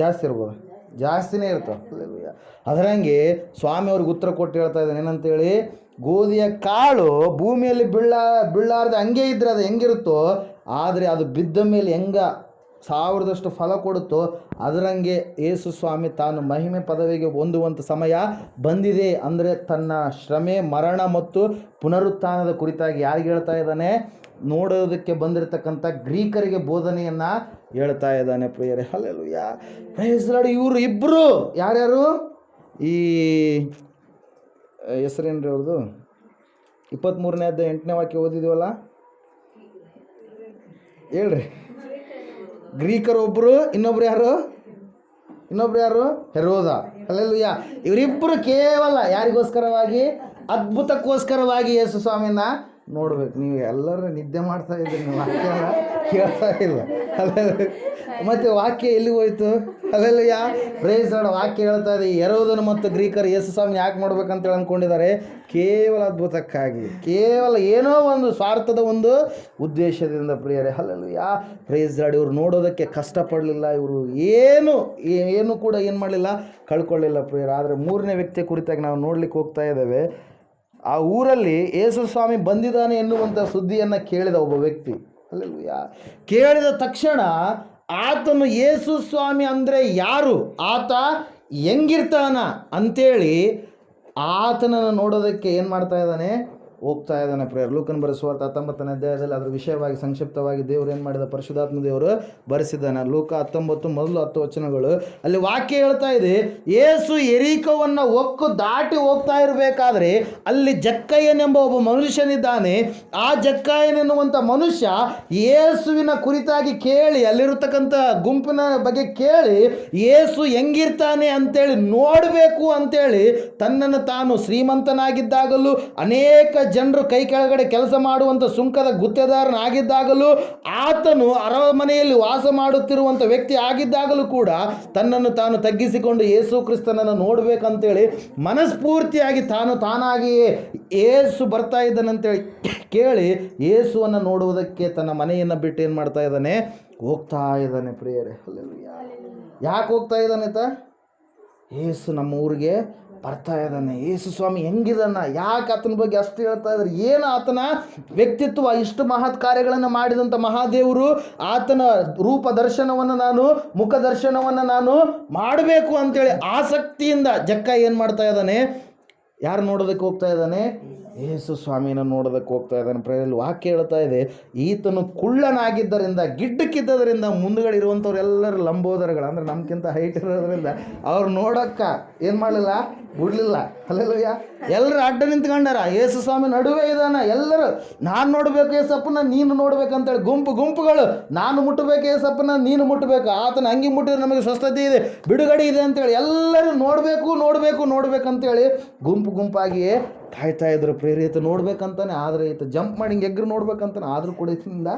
ಜಾಸ್ತಿ ಇರ್ಬೋದಾ? ಜಾಸ್ತಿನೇ ಇರ್ತವೆ. ಅದರಂಗೆ ಸ್ವಾಮಿ ಅವ್ರಿಗೆ ಉತ್ತರ ಕೊಟ್ಟು ಹೇಳ್ತಾ ಇದ್ದಾನೆ ಏನಂತೇಳಿ, ಗೋಧಿಯ ಕಾಳು ಭೂಮಿಯಲ್ಲಿ ಬೀಳಾರ್ದೆ ಹಂಗೆ ಇದ್ದರೆ ಅದು ಹೆಂಗಿರುತ್ತೋ, ಆದರೆ ಅದು ಬಿದ್ದ ಮೇಲೆ ಹೆಂಗೆ 1000ದಷ್ಟು ಫಲ ಕೊಡುತ್ತೋ ಅದರಂಗೆ ಯೇಸು ಸ್ವಾಮಿ ತಾನು ಮಹಿಮೆ ಪದವಿಗೆ ಹೊಂದುವಂಥ ಸಮಯ ಬಂದಿದೆ. ಅಂದರೆ ತನ್ನ ಶ್ರಮೆ, ಮರಣ ಮತ್ತು ಪುನರುತ್ಥಾನದ ಕುರಿತಾಗಿ ಯಾರಿಗೆ ಹೇಳ್ತಾ ಇದ್ದಾನೆ? ನೋಡೋದಕ್ಕೆ ಬಂದಿರತಕ್ಕಂಥ ಗ್ರೀಕರಿಗೆ ಬೋಧನೆಯನ್ನು ಹೇಳ್ತಾ ಇದ್ದಾನೆ ಪ್ರಿಯರೇ. Hallelujah, praise lord. ಇವರು ಇಬ್ಬರು ಯಾರ್ಯಾರು? ಈ ಹೆಸರೇನ್ರಿ ಅವ್ರದ್ದು? 23ನೇ ಅಧ್ಯಾಯ 8ನೇ ವಾಕ್ಯ ಓದಿದ್ದೀವಲ್ಲ, ಹೇಳ್ರಿ. ಗ್ರೀಕರು ಒಬ್ಬರು, ಇನ್ನೊಬ್ರು ಯಾರು? ಹೆರೋದ. ಹಲ್ಲೆಲೂಯಾ, ಇವರಿಬ್ಬರು ಕೇವಲ ಯಾರಿಗೋಸ್ಕರವಾಗಿ? ಅದ್ಭುತಕ್ಕೋಸ್ಕರವಾಗಿ ಯೇಸು ಸ್ವಾಮಿನ ನೋಡ್ಬೇಕು. ನೀವು ಎಲ್ಲರೂ ನಿದ್ದೆ ಮಾಡ್ತಾ ಇದ್ದೀರಿ, ನೀವು ವಾಕ್ಯ ಎಲ್ಲ ಕೇಳ್ತಾ ಇಲ್ಲ. ಮತ್ತು ವಾಕ್ಯ ಎಲ್ಲಿ ಹೋಯ್ತು? ಅಲ್ಲೆಲ್ಲ ಪ್ರೈಸ್ ಲಾರ್ಡ್. ವಾಕ್ಯ ಹೇಳ್ತಾ ಇದೆ, ಹೆರೋದನು ಮತ್ತು ಗ್ರೀಕರು ಯೇಸು ಸ್ವಾಮಿ ಯಾಕೆ ನೋಡ್ಬೇಕಂತೇಳಿ ಅಂದ್ಕೊಂಡಿದ್ದಾರೆ? ಕೇವಲ ಅದ್ಭುತಕ್ಕಾಗಿ, ಕೇವಲ ಏನೋ ಒಂದು ಸ್ವಾರ್ಥದ ಒಂದು ಉದ್ದೇಶದಿಂದ ಪ್ರಿಯರೇ. ಅಲ್ಲೆಲ್ಲ ಪ್ರೈಸ್ ಲಾರ್ಡ್. ಇವರು ನೋಡೋದಕ್ಕೆ ಕಷ್ಟಪಡಲಿಲ್ಲ, ಇವರು ಏನು ಕೂಡ ಏನು ಮಾಡಲಿಲ್ಲ, ಕಳ್ಕೊಳ್ಳಿಲ್ಲ ಪ್ರಿಯರೇ. ಆದರೆ ಮೂರನೇ ವ್ಯಕ್ತಿಯ ಕುರಿತಾಗಿ ನಾವು ನೋಡ್ಲಿಕ್ಕೆ ಹೋಗ್ತಾ ಇದ್ದೇವೆ. ಆ ಊರಲ್ಲಿ ಯೇಸು ಸ್ವಾಮಿ ಬಂದಿದ್ದಾನೆ ಎನ್ನುವಂಥ ಸುದ್ದಿಯನ್ನು ಕೇಳಿದ ಒಬ್ಬ ವ್ಯಕ್ತಿ. ಅಲ್ಲೆಲ್ಲ ಕೇಳಿದ ತಕ್ಷಣ ಆತನು ಯೇಸು ಸ್ವಾಮಿ ಅಂದರೆ ಯಾರು, ಆತ ಹೆಂಗಿರ್ತಾನ ಅಂತೇಳಿ ಆತನನ್ನು ನೋಡೋದಕ್ಕೆ ಏನು ಮಾಡ್ತಾ ಇದ್ದಾನೆ? ಹೋಗ್ತಾ ಇದ್ದಾನೆ ಪ್ರೇಯರ್. ಲೂಕನ ಬರೆಸುವಾರ್ತೆ 19ನೇ ಅಧ್ಯಾಯದಲ್ಲಿ ಅದರ ವಿಷಯವಾಗಿ ಸಂಕ್ಷಿಪ್ತವಾಗಿ ದೇವರು ಏನು ಮಾಡಿದ? ಪರಿಶುದ್ಧಾತ್ಮ ದೇವರು ಬರೆಸಿದ್ದಾನೆ. ಲೂಕ 19 ಮೊದಲು 10 ವಚನಗಳು. ಅಲ್ಲಿ ವಾಕ್ಯ ಹೇಳ್ತಾ ಇದೆ, ಯೇಸು ಯೆರಿಕೋವನ್ನು ದಾಟಿ ಹೋಗ್ತಾ ಇರಬೇಕಾದ್ರೆ ಅಲ್ಲಿ ಜಕ್ಕಯ್ಯನೆಂಬ ಒಬ್ಬ ಮನುಷ್ಯನಿದ್ದಾನೆ. ಆ ಜಕ್ಕಯ್ಯನೆನ್ನುವಂಥ ಮನುಷ್ಯ ಯೇಸುವಿನ ಕುರಿತಾಗಿ ಕೇಳಿ, ಅಲ್ಲಿರತಕ್ಕಂಥ ಗುಂಪಿನ ಬಗ್ಗೆ ಕೇಳಿ, ಯೇಸು ಹೆಂಗಿರ್ತಾನೆ ಅಂತೇಳಿ ನೋಡಬೇಕು ಅಂತೇಳಿ ತನ್ನನ್ನು ತಾನು ಶ್ರೀಮಂತನಾಗಿದ್ದಾಗಲೂ, ಅನೇಕ ಜನರು ಕೈ ಕೆಳಗಡೆ ಕೆಲಸ ಮಾಡುವಂಥ ಸುಂಕದ ಗುತ್ತೇದಾರನಾಗಿದ್ದಾಗಲೂ, ಆತನು ಅರಮನೆಯಲ್ಲಿ ವಾಸ ಮಾಡುತ್ತಿರುವಂಥ ವ್ಯಕ್ತಿ ಆಗಿದ್ದಾಗಲೂ ಕೂಡ ತನ್ನನ್ನು ತಾನು ತಗ್ಗಿಸಿಕೊಂಡು ಯೇಸು ಕ್ರಿಸ್ತನನ್ನು ನೋಡಬೇಕಂತೇಳಿ ಮನಸ್ಫೂರ್ತಿಯಾಗಿ ತಾನಾಗಿಯೇ ಯೇಸು ಬರ್ತಾ ಇದ್ದಾನಂತೇಳಿ ಕೇಳಿ ಯೇಸುವನ್ನು ನೋಡುವುದಕ್ಕೆ ತನ್ನ ಮನೆಯನ್ನು ಬಿಟ್ಟು ಏನು ಮಾಡ್ತಾ ಇದ್ದಾನೆ? ಹೋಗ್ತಾ ಇದ್ದಾನೆ ಪ್ರಿಯರೇ. ಯಾಕೆ ಹೋಗ್ತಾ ಇದ್ದಾನೆ? ಯೇಸು ನಮ್ಮ ಊರಿಗೆ ಬರ್ತಾ ಇದ್ದಾನೆ. ಯೇಸು ಸ್ವಾಮಿ ಹೆಂಗಿದಾನ, ಯಾಕೆ ಆತನ ಬಗ್ಗೆ ಅಷ್ಟು ಹೇಳ್ತಾ ಇದ್ದಾರೆ, ಏನು ಆತನ ವ್ಯಕ್ತಿತ್ವ, ಇಷ್ಟು ಮಹತ್ ಕಾರ್ಯಗಳನ್ನು ಮಾಡಿದಂಥ ಮಹಾದೇವರು, ಆತನ ರೂಪ ದರ್ಶನವನ್ನು ನಾನು, ಮುಖ ದರ್ಶನವನ್ನು ನಾನು ಮಾಡಬೇಕು ಅಂತೇಳಿ ಆಸಕ್ತಿಯಿಂದ ಜಕ್ಕ ಏನು ಮಾಡ್ತಾ ಇದ್ದಾನೆ? ಯಾರು ನೋಡೋದಕ್ಕೆ ಹೋಗ್ತಾ ಇದ್ದಾನೆ? ಯೇಸು ಸ್ವಾಮಿನ ನೋಡೋದಕ್ಕೆ ಹೋಗ್ತಾ ಇದ್ದಾನೆ. ಪ್ರೇರಲ್ಲಿ ವಾಕ್ಯ ಹೇಳ್ತಾ ಇದೆ, ಈತನು ಕುಳ್ಳನಾಗಿದ್ದರಿಂದ, ಗಿಡ್ಡಕ್ಕಿದ್ದರಿಂದ ಮುಂದುಗಡೆ ಇರುವಂಥವ್ರೆಲ್ಲರೂ ಲಂಬೋದರಗಳು, ಅಂದರೆ ನಮ್ಗಿಂತ ಹೈಟ್ ಇರೋದ್ರಿಂದ ಅವ್ರು ನೋಡೋಕ್ಕೆ ಏನು ಮಾಡಲಿಲ್ಲ, ಬಿಡಲಿಲ್ಲ. ಅಲ್ಲೆಲ್ಲಯ್ಯ ಎಲ್ಲರೂ ಅಡ್ಡ ನಿಂತ್ಕೊಂಡಾರ. ಯೇಸು ಸ್ವಾಮಿ ನಡುವೆ ಇದ್ದಾನೆ. ಎಲ್ಲರೂ ನಾನು ನೋಡಬೇಕು ಏಸಪ್ಪನ, ನೀನು ನೋಡ್ಬೇಕಂತೇಳಿ ಗುಂಪುಗಳು, ನಾನು ಮುಟ್ಟಬೇಕು ಏಸಪ್ಪನ, ನೀನು ಮುಟ್ಟಬೇಕು, ಆತನ ಅಂಗಿ ಮುಟ್ಟಿದ್ರೆ ನಮಗೆ ಸ್ವಸ್ಥತೆ ಇದೆ, ಬಿಡುಗಡೆ ಇದೆ ಅಂತೇಳಿ ಎಲ್ಲರೂ ನೋಡಬೇಕಂತೇಳಿ ಗುಂಪಾಗಿಯೇ ಕಾಯ್ತಾ ಇದ್ರು. ಪ್ರೇರಿತ ನೋಡ್ಬೇಕಂತಾನೆ, ಆದರೆ ಈತ ಜಂಪ್ ಮಾಡಿ ಹಿಂಗೆ ಎಗ್ರು ನೋಡ್ಬೇಕಂತಾನೆ, ಆದರೂ ಕೂಡ ಇದರಿಂದ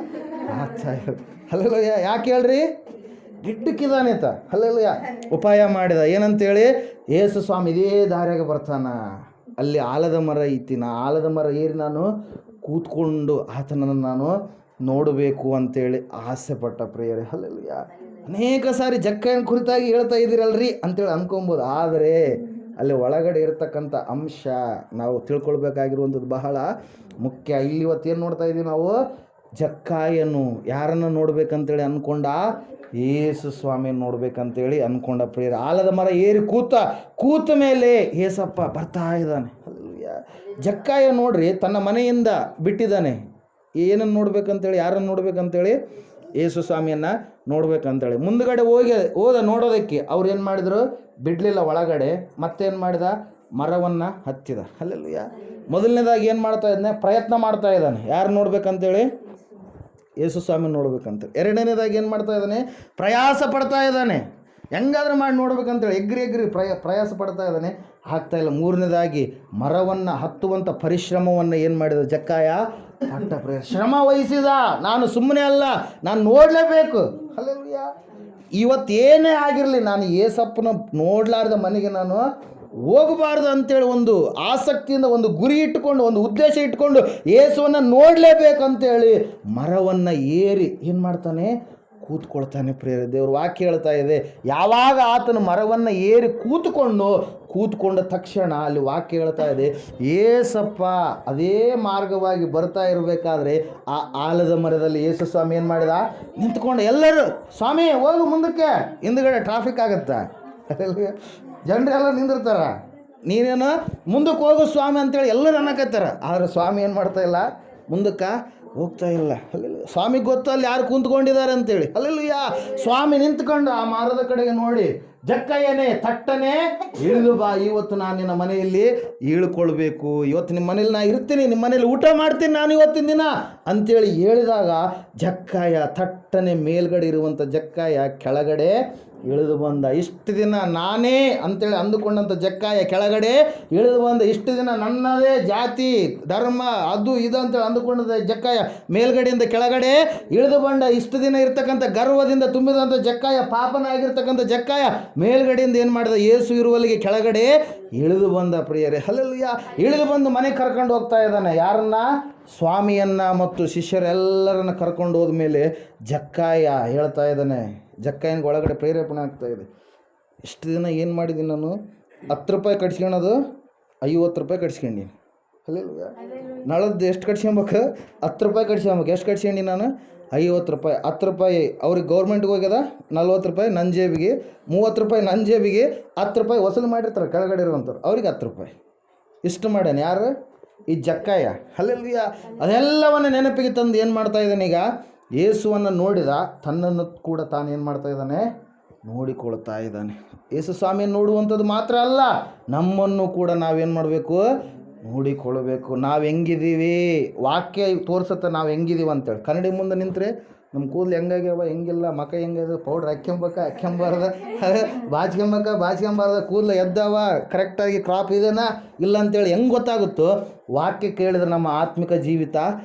ಆಗ್ತಾ ಇದ್ರು. ಅಲ್ಲೆಲ್ಲಯ್ಯ ಯಾಕೆ ಹೇಳ್ರಿ? ಗಿಡ್ಡಕ್ಕಿದ್ದಾನೆ ಈತ. ಅಲ್ಲೆಲ್ಲಯ್ಯ ಉಪಾಯ ಮಾಡಿದ ಏನಂತೇಳಿ, ಯೇಸು ಸ್ವಾಮಿ ಇದೇ ದಾರಿಯಾಗ ಬರ್ತಾನ, ಅಲ್ಲಿ ಆಲದ ಮರ ಐತಿ, ಆಲದ ಮರ ಏರಿ ನಾನು ಕೂತ್ಕೊಂಡು ಆತನನ್ನು ನಾನು ನೋಡಬೇಕು ಅಂತೇಳಿ ಆಸೆ ಪಟ್ಟ ಪ್ರಿಯರೇ. ಅಲ್ಲೆಲ್ಲಯ್ಯ ಅನೇಕ ಸಾರಿ ಜಕ್ಕಯ್ಯನ ಕುರಿತಾಗಿ ಹೇಳ್ತಾ ಇದ್ದೀರಲ್ರಿ ಅಂತೇಳಿ ಅನ್ಕೊಬೋದು, ಆದರೆ ಅಲ್ಲಿ ಒಳಗಡೆ ಇರತಕ್ಕಂಥ ಅಂಶ ನಾವು ತಿಳ್ಕೊಳ್ಬೇಕಾಗಿರುವಂಥದ್ದು ಬಹಳ ಮುಖ್ಯ. ಇಲ್ಲಿ ಇವತ್ತೇನು ನೋಡ್ತಾ ಇದ್ದೀವಿ ನಾವು? ಜಕ್ಕಾಯನು ಯಾರನ್ನು ನೋಡ್ಬೇಕಂತೇಳಿ ಅಂದ್ಕೊಂಡ? ಯೇಸು ಸ್ವಾಮಿಯನ್ನು ನೋಡ್ಬೇಕಂತೇಳಿ ಅಂದ್ಕೊಂಡ ಪ್ರಿಯರೇ. ಆಲದ ಮರ ಏರಿ ಕೂತ ಮೇಲೆ ಏಸಪ್ಪ ಬರ್ತಾ ಇದ್ದಾನೆ. ಜಕ್ಕಾಯ ನೋಡ್ರಿ, ತನ್ನ ಮನೆಯಿಂದ ಬಿಟ್ಟಿದ್ದಾನೆ. ಏನನ್ನು ನೋಡ್ಬೇಕಂತೇಳಿ, ಯಾರನ್ನು ನೋಡ್ಬೇಕಂತೇಳಿ? ಯೇಸು ಸ್ವಾಮಿಯನ್ನು ನೋಡ್ಬೇಕಂತೇಳಿ ಮುಂದುಗಡೆ ಹೋದ ನೋಡೋದಕ್ಕೆ ಅವ್ರು ಏನು ಮಾಡಿದರು? ಬಿಡಲಿಲ್ಲ ಒಳಗಡೆ. ಮತ್ತೇನು ಮಾಡಿದ? ಮರವನ್ನು ಹತ್ತಿದ. ಅಲ್ಲೆಲ್ಲಯ್ಯ ಮೊದಲನೇದಾಗಿ ಏನು ಮಾಡ್ತಾ ಇದ್ದಾನೆ? ಪ್ರಯತ್ನ ಮಾಡ್ತಾ ಇದ್ದಾನೆ. ಯಾರು ನೋಡ್ಬೇಕಂತೇಳಿ? ಯೇಸು ಸ್ವಾಮಿ ನೋಡ್ಬೇಕಂತೇಳಿ. ಎರಡನೇದಾಗಿ ಏನು ಮಾಡ್ತಾ ಇದ್ದಾನೆ? ಪ್ರಯಾಸ ಪಡ್ತಾ ಇದ್ದಾನೆ. ಹೆಂಗಾದ್ರೂ ಮಾಡಿ ನೋಡ್ಬೇಕಂತೇಳಿ ಎಗ್ರಿ ಪ್ರಯಾಸ ಪಡ್ತಾ ಇದ್ದಾನೆ, ಆಗ್ತಾ ಇಲ್ಲ. ಮೂರನೇದಾಗಿ ಮರವನ್ನು ಹತ್ತುವಂಥ ಪರಿಶ್ರಮವನ್ನು ಏನು ಮಾಡಿದ ಜಕ್ಕಾಯ? ಪಟ್ಟ ಶ್ರಮ ವಹಿಸಿದ. ನಾನು ಸುಮ್ಮನೆ ಅಲ್ಲ, ನಾನು ನೋಡಲೇಬೇಕು. ಅಲ್ಲೆಲ್ಲಯ್ಯ ಇವತ್ತೇನೇ ಆಗಿರಲಿ, ನಾನು ಏಸಪ್ಪನ ನೋಡಲಾರ್ದ ಮನೆಗೆ ನಾನು ಹೋಗಬಾರ್ದು ಅಂತೇಳಿ ಒಂದು ಆಸಕ್ತಿಯಿಂದ, ಒಂದು ಗುರಿ ಇಟ್ಟುಕೊಂಡು, ಒಂದು ಉದ್ದೇಶ ಇಟ್ಕೊಂಡು ಯೇಸುವನ್ನು ನೋಡಲೇಬೇಕಂತೇಳಿ ಮರವನ್ನು ಏರಿ ಏನು ಮಾಡ್ತಾನೆ? ಕೂತ್ಕೊಳ್ತಾನೆ ಪ್ರಿಯರೇ. ದೇವ್ರ ವಾಕ್ಯ ಹೇಳ್ತಾ ಇದೆ, ಯಾವಾಗ ಆತನು ಮರವನ್ನು ಏರಿ ಕೂತ್ಕೊಂಡ ತಕ್ಷಣ ಅಲ್ಲಿ ವಾಕ್ಯ ಹೇಳ್ತಾ ಇದೆ, ಏಸಪ್ಪ ಅದೇ ಮಾರ್ಗವಾಗಿ ಬರ್ತಾ ಇರಬೇಕಾದ್ರೆ ಆ ಆಲದ ಮರದಲ್ಲಿ ಯೇಸು ಸ್ವಾಮಿ ಏನು ಮಾಡಿದ? ನಿಂತ್ಕೊಂಡು ಎಲ್ಲರೂ ಸ್ವಾಮಿ ಹೋಗು ಮುಂದಕ್ಕೆ, ಹಿಂದುಗಡೆ ಟ್ರಾಫಿಕ್ ಆಗುತ್ತಾ? ಜನರೆಲ್ಲ ನಿಂದಿರ್ತಾರ, ನೀನೇನು ಮುಂದಕ್ಕೆ ಹೋಗು ಸ್ವಾಮಿ ಅಂತೇಳಿ ಎಲ್ಲರೂ ಅನ್ನಕತ್ತಾರ. ಆದರೆ ಸ್ವಾಮಿ ಏನು ಮಾಡ್ತಾ ಇಲ್ಲ? ಮುಂದಕ್ಕೆ ಹೋಗ್ತಾ ಇಲ್ಲ. ಸ್ವಾಮಿಗೆ ಗೊತ್ತು ಅಲ್ಲಿ ಯಾರು ಕುಂತ್ಕೊಂಡಿದ್ದಾರೆ ಅಂತೇಳಿ. ಅಲ್ಲೆಲ್ಲಯ್ಯ ಸ್ವಾಮಿ ನಿಂತ್ಕೊಂಡು ಆ ಮರದ ಕಡೆಗೆ ನೋಡಿ ಜಕ್ಕಯ್ಯನೇ ತಟ್ಟನೆ ಇಳಿದು ಬಾ, ಇವತ್ತು ನಾನು ನಿನ್ನ ಮನೆಯಲ್ಲಿ ಇಳ್ಕೊಳ್ಬೇಕು, ಇವತ್ತು ನಿಮ್ಮ ಮನೇಲಿ ನಾ ಇರ್ತೀನಿ, ನಿಮ್ಮ ಮನೇಲಿ ಊಟ ಮಾಡ್ತೀನಿ ನಾನು ಇವತ್ತಿನ ದಿನ ಅಂತೇಳಿ ಹೇಳಿದಾಗ ಜಕ್ಕಯ್ಯ ತಟ್ಟನೆ ಮೇಲ್ಗಡೆ ಇರುವಂಥ ಜಕ್ಕಯ್ಯ ಕೆಳಗಡೆ ಇಳಿದು ಬಂದ. ಇಷ್ಟು ದಿನ ನಾನೇ ಅಂತೇಳಿ ಅಂದುಕೊಂಡಂಥ ಜಕ್ಕಯ್ಯ ಕೆಳಗಡೆ ಇಳಿದು ಬಂದ. ಇಷ್ಟು ದಿನ ನನ್ನದೇ ಜಾತಿ ಧರ್ಮ ಅದು ಇದು ಅಂತೇಳಿ ಅಂದುಕೊಂಡ ಜಕ್ಕಯ್ಯ ಮೇಲ್ಗಡೆಯಿಂದ ಕೆಳಗಡೆ ಇಳಿದು ಬಂದ. ಇಷ್ಟು ದಿನ ಇರ್ತಕ್ಕಂಥ ಗರ್ವದಿಂದ ತುಂಬಿದಂಥ ಜಕ್ಕಯ್ಯ, ಪಾಪನಾಗಿರ್ತಕ್ಕಂಥ ಜಕ್ಕಯ್ಯ ಮೇಲ್ಗಡೆಯಿಂದ ಏನು ಮಾಡಿದ, ಯೇಸು ಇರುವಲ್ಲಿಗೆ ಕೆಳಗಡೆ ಇಳಿದು ಬಂದ. ಪ್ರಿಯರೇ, ಹಲ್ಲೆಲೂಯಾ. ಇಳಿದು ಬಂದು ಮನೆಗೆ ಕರ್ಕೊಂಡು ಹೋಗ್ತಾ ಇದ್ದಾನೆ. ಯಾರನ್ನ? ಸ್ವಾಮಿಯನ್ನ ಮತ್ತು ಶಿಷ್ಯರೆಲ್ಲರನ್ನ ಕರ್ಕೊಂಡು ಹೋದ್ಮೇಲೆ ಜಕ್ಕಯ್ಯ ಹೇಳ್ತಾ ಇದ್ದಾನೆ, ಜಕ್ಕಯ್ಯನಿಗೆ ಒಳಗಡೆ ಪ್ರೇರೇಪಣೆ ಆಗ್ತಾ ಇದೆ. ಇಷ್ಟು ದಿನ ಏನು ಮಾಡಿದ್ದೀನಿ ನಾನು? 10 ರೂಪಾಯಿ ಕಟ್ಸ್ಕೊಳೋದು 50 ರೂಪಾಯಿ ಕಟ್ಸ್ಕೊಂಡಿ. ಹಲ್ಲೆಲೂಯಾ. ನಾಳದ್ದು ಎಷ್ಟು ಕಟ್ಸ್ಕೊಬೇಕು? 10 ರೂಪಾಯಿ ಕಟ್ಸ್ಕೊಬೇಕು. ಎಷ್ಟು ಕಟ್ಸ್ಕೊಂಡಿ ನಾನು? 50 ರೂಪಾಯಿ. 10 ರೂಪಾಯಿ ಅವ್ರಿಗೆ ಗೌರ್ಮೆಂಟ್ಗೆ ಹೋಗ್ಯದ, 40 ರೂಪಾಯಿ ನನ್ನ ಜೇಬಿಗೆ, 30 ರೂಪಾಯಿ ನನ್ನ ಜೇಬಿಗೆ, 10 ರೂಪಾಯಿ ವಸೂಲು ಮಾಡಿರ್ತಾರೆ ಕೆಳಗಡೆ ಇರುವಂಥವ್ರು, ಅವ್ರಿಗೆ 10 ರೂಪಾಯಿ. ಇಷ್ಟು ಮಾಡ್ಯಾನ ಯಾರು? ಈ ಜಕ್ಕಯ್ಯ. ಹಲ್ಲೆಲೂಯಾ. ಅದೆಲ್ಲವನ್ನು ನೆನಪಿಗೆ ತಂದು ಏನು ಮಾಡ್ತಾ ಇದ್ದಾನೆ ಈಗ? ಯೇಸುವನ್ನು ನೋಡಿದ, ತನ್ನನ್ನು ಕೂಡ ತಾನು ಏನು ಮಾಡ್ತಾ ಇದ್ದಾನೆ? ನೋಡಿಕೊಳ್ತಾ ಇದ್ದಾನೆ. ಯೇಸು ಸ್ವಾಮಿಯನ್ನು ನೋಡುವಂಥದ್ದು ಮಾತ್ರ ಅಲ್ಲ, ನಮ್ಮನ್ನು ಕೂಡ ನಾವೇನು ಮಾಡಬೇಕು? ನೋಡಿಕೊಳ್ಳಬೇಕು. ನಾವು ಹೆಂಗಿದ್ದೀವಿ? ವಾಕ್ಯ ತೋರಿಸುತ್ತೆ ನಾವು ಹೆಂಗಿದ್ದೀವಿ ಅಂತೇಳಿ. ಕನ್ನಡಿ ಮುಂದೆ ನಿಂತರೆ ನಮ್ಮ ಕೂದಲು ಹೆಂಗಾಗ್ಯಾವ, ಹೆಂಗಿಲ್ಲ, ಮಕ ಹೆಂಗಿದೆ, ಪೌಡ್ರ್ ಹಾಕ್ಯಂಬಾರ್ದ, ಬಾಚ್ಕೊಂಬಾರ್ದ, ಕೂದಲು ಎದ್ದಾವ, ಕರೆಕ್ಟಾಗಿ ಕ್ರಾಪ್ ಇದೆನಾ ಇಲ್ಲ ಅಂತೇಳಿ ಹೆಂಗೆ ಗೊತ್ತಾಗುತ್ತೋ, ವಾಕ್ಯ ಕೇಳಿದ್ರೆ ನಮ್ಮ ಆತ್ಮಿಕ ಜೀವಿತ